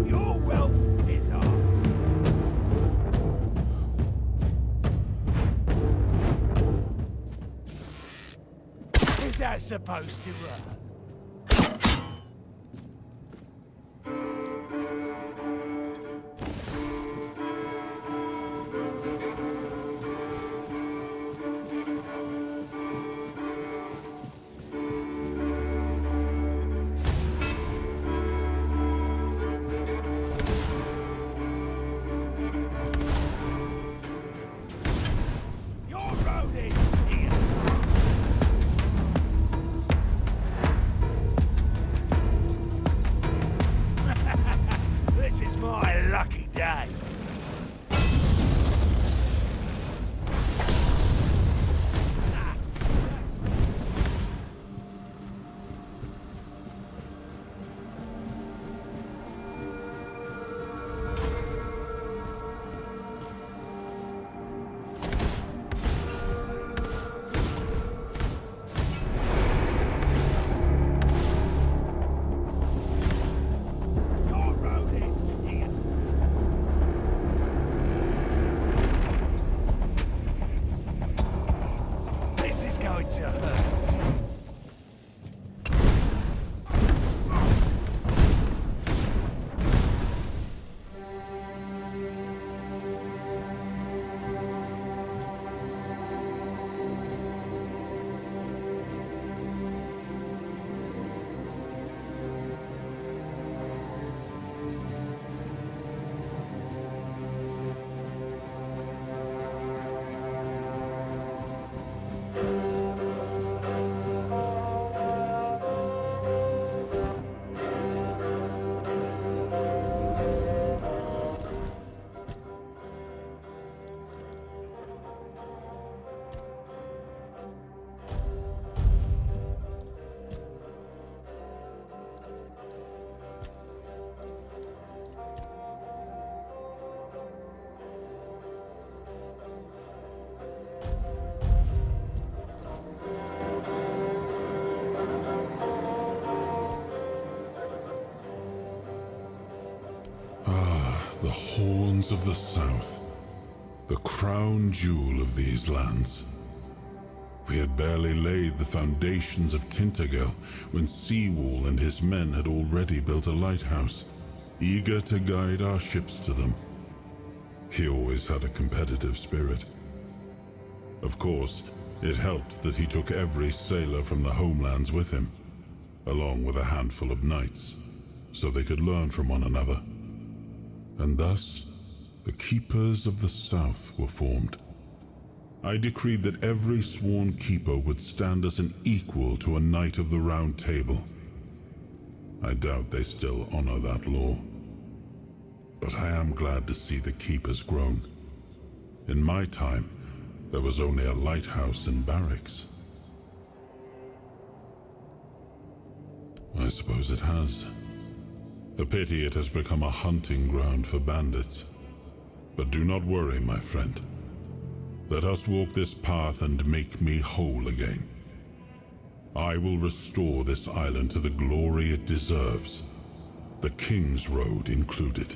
Your wealth is ours. Is that supposed to hurt? Your road is here. This is my lucky day. Your road is here. This is going to hurt. Horns of the South, the crown jewel of these lands. We had barely laid the foundations of Tainted Grail when Seawall and his men had already built a lighthouse, eager to guide our ships to them. He always had a competitive spirit. Of course, it helped that he took every sailor from the homelands with him, along with a handful of knights, so they could learn from one another. And thus, the Keepers of the South were formed. I decreed that every sworn keeper would stand as an equal to a Knight of the Round Table. I doubt they still honor that law. But I am glad to see the keepers grown. In my time, there was only a lighthouse and barracks. I suppose it has. A pity it has become a hunting ground for bandits. But do not worry, my friend. Let us walk this path and make me whole again. I will restore this island to the glory it deserves, the King's Road included.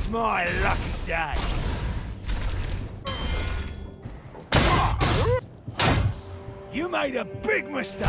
My lucky day. You made a big mistake.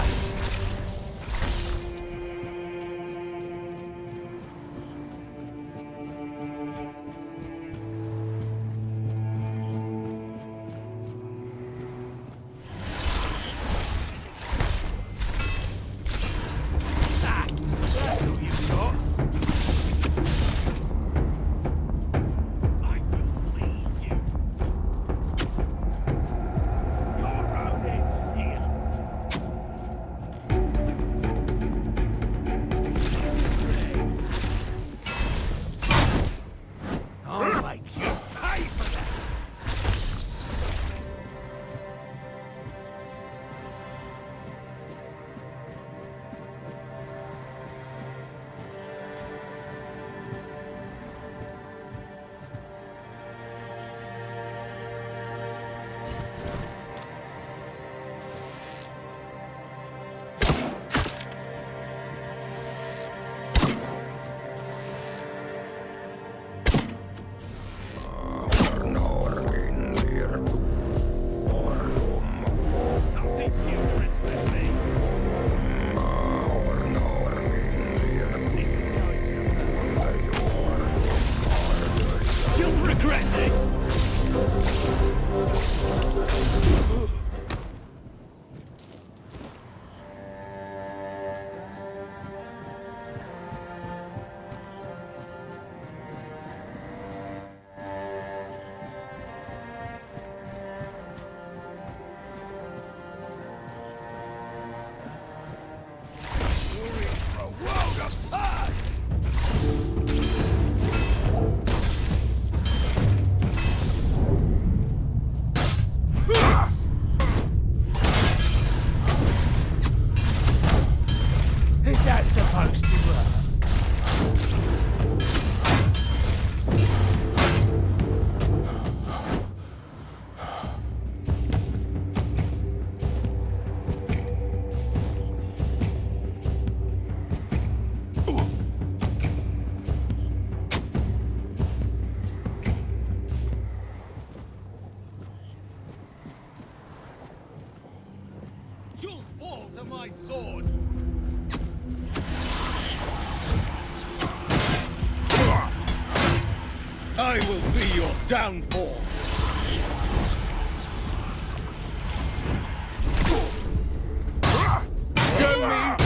You'll fall to my sword! I will be your downfall! Show me!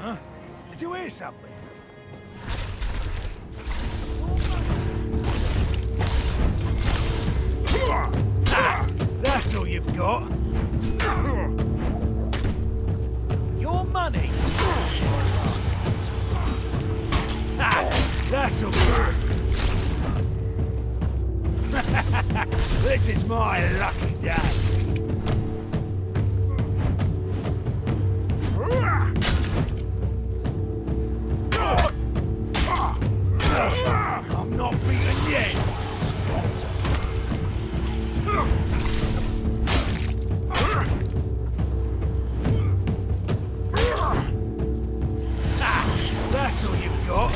Huh? Did you hear something? Ah, that's all you've got. Your money. Ah, that's all good. This is my lucky day. I'm not beaten yet. Ah, that's all you've got.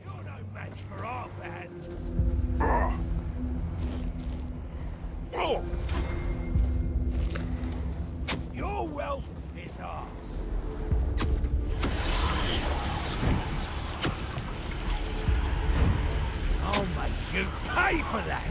You're no match for our band. Your wealth is ours. I'll make you pay for that.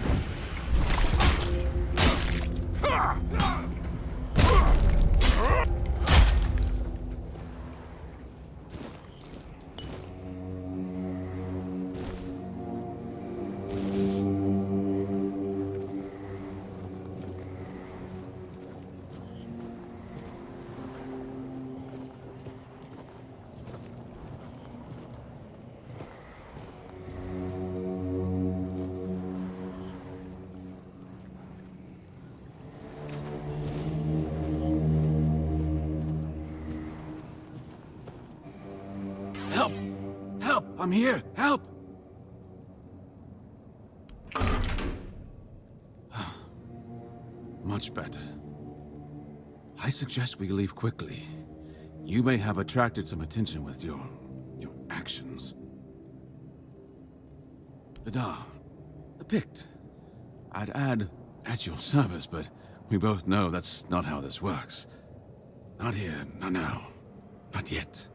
Help! Help! I'm here! Help! Much better. I suggest we leave quickly. You may have attracted some attention with your actions. The picked. I'd add at your service, but we both know that's not how this works. Not here, not now, not yet.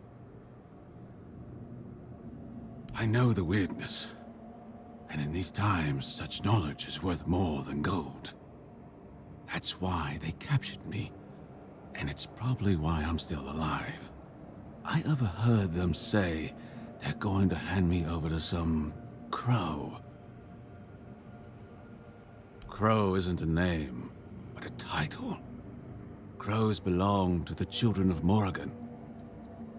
I know the weirdness, and in these times, such knowledge is worth more than gold. That's why they captured me, and it's probably why I'm still alive. I overheard them say they're going to hand me over to some crow. Crow isn't a name, but a title. Crows belong to the children of Morrigan.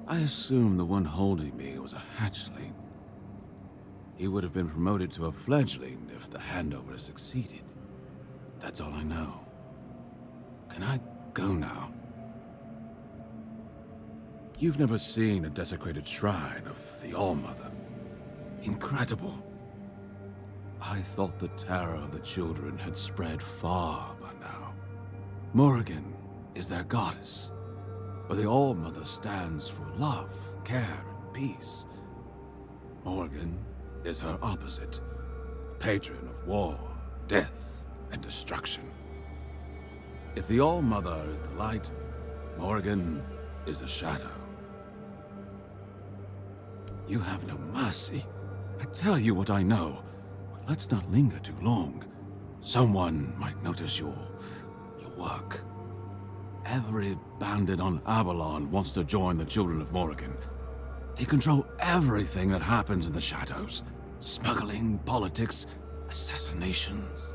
I assume the one holding me was a hatchling. He would have been promoted to a fledgling if the handover succeeded. That's all I know. Can I go now? You've never seen a desecrated shrine of the All-Mother. Incredible. I thought the terror of the children had spread far by now. Morrigan is their goddess, but the All-Mother stands for love, care, and peace. Morrigan is her opposite, patron of war, death, and destruction. If the All-Mother is the light, Morrigan is the shadow. You have no mercy. I tell you what I know. Let's not linger too long. Someone might notice your work. Every bandit on Avalon wants to join the Children of Morrigan. They control everything that happens in the shadows. Smuggling, politics, assassinations.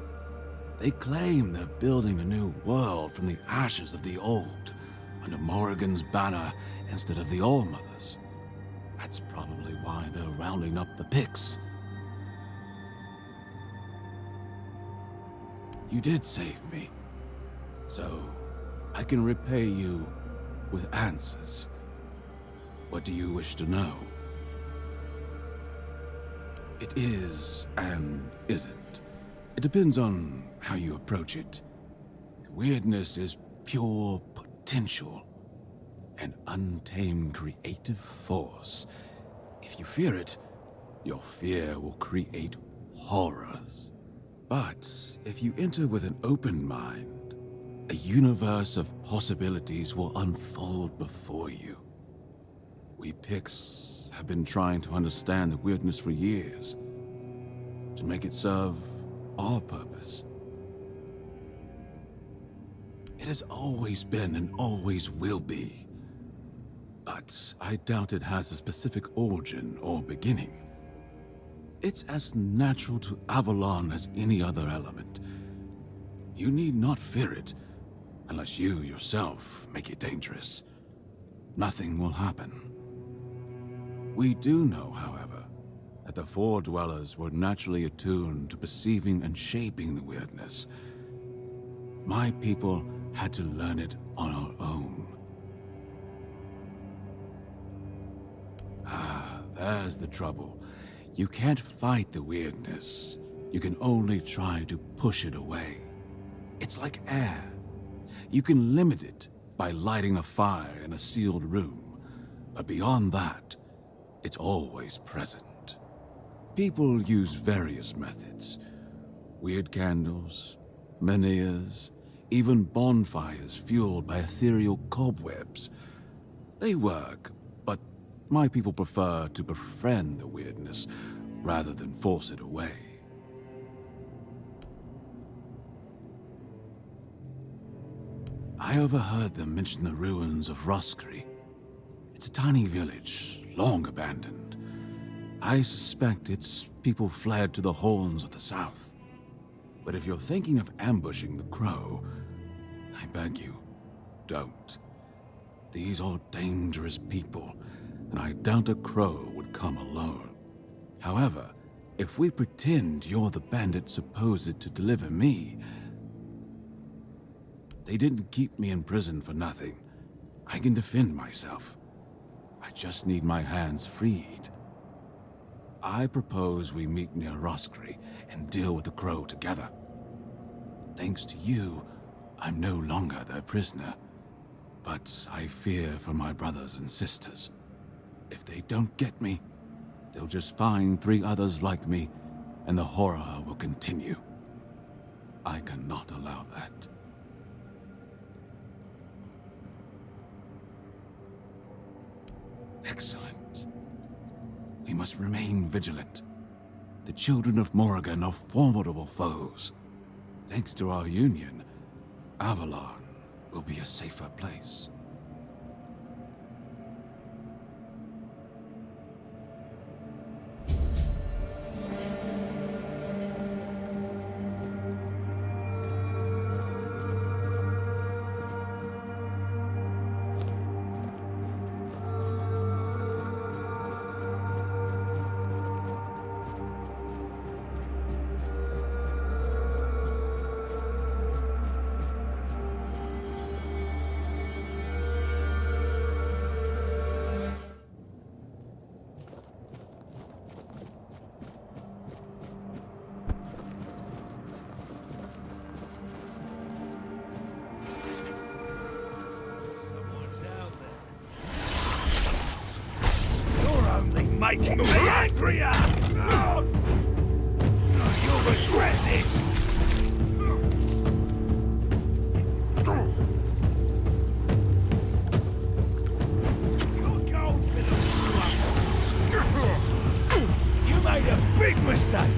They claim they're building a new world from the ashes of the old. under Morrigan's banner instead of the Allmothers. That's probably why they're rounding up the Picts. You did save me, so I can repay you with answers. What do you wish to know? It is and isn't. It depends on how you approach it. Weirdness is pure potential, an untamed creative force. If you fear it, your fear will create horrors. But if you enter with an open mind, a universe of possibilities will unfold before you. We Picts have been trying to understand the weirdness for years, to make it serve our purpose. It has always been and always will be. But I doubt it has a specific origin or beginning. It's as natural to Avalon as any other element. You need not fear it, unless you yourself make it dangerous. Nothing will happen. We do know, however, that the Four Dwellers were naturally attuned to perceiving and shaping the weirdness. My people had to learn it on our own. There's the trouble. You can't fight the weirdness. You can only try to push it away. It's like air. You can limit it by lighting a fire in a sealed room, but beyond that, it's always present. People use various methods. Weird candles, menhirs, even bonfires fueled by ethereal cobwebs. They work, but my people prefer to befriend the weirdness rather than force it away. I overheard them mention the ruins of Roscary. It's a tiny village, long abandoned. I suspect its people fled to the Horns of the South. But if you're thinking of ambushing the Crow, I beg you, don't. These are dangerous people, and I doubt a Crow would come alone. However, if we pretend you're the bandit supposed to deliver me, they didn't keep me in prison for nothing. I can defend myself. I just need my hands freed. I propose we meet near Roscary and deal with the Crow together. Thanks to you, I'm no longer their prisoner. But I fear for my brothers and sisters. If they don't get me, they'll just find 3 others like me, and the horror will continue. I cannot allow that. Excellent. We must remain vigilant. The children of Morrigan are formidable foes. Thanks to our union, Avalon will be a safer place. Making me angrier! You'll regret this! You made a big mistake!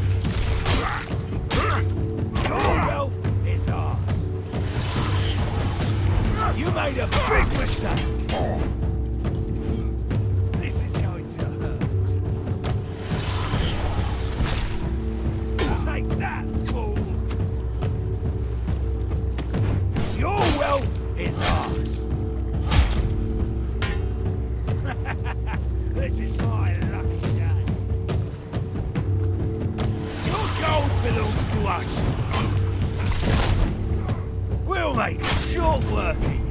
Your wealth is ours! You made a big mistake! Take that, fool! Your wealth is ours! not working.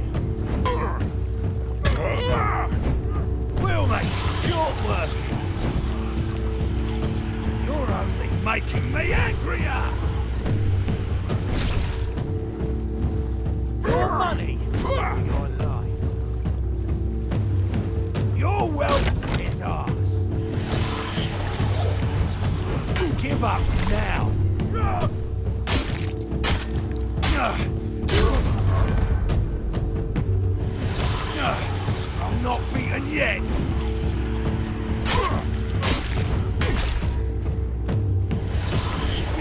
We'll make it short work. You're only making me angrier. Your money, your life. Your wealth is ours. Give up now. I'm not beaten yet.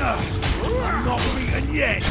I'm not beaten yet.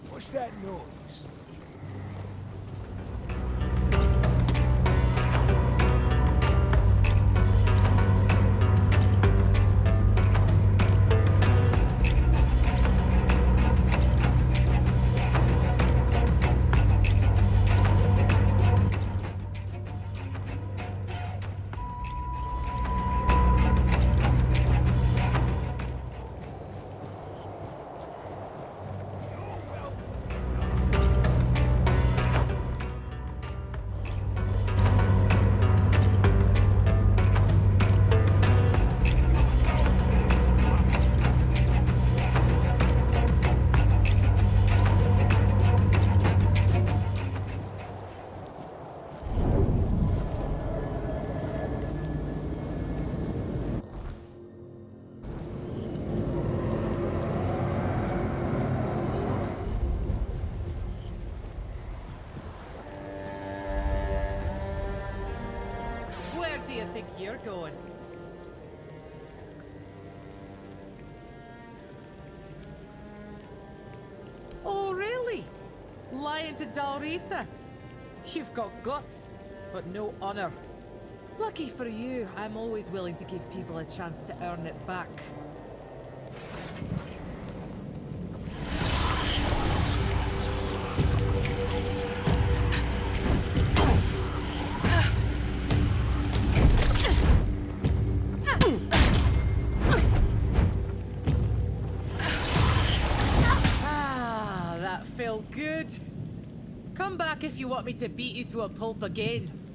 What's that noise? Where do you think you're going? Oh, really? Lying to Dalrita? You've got guts, but no honor. Lucky for you, I'm always willing to give people a chance to earn it back. Ah, that felt good. Come back if you want me to beat you to a pulp again.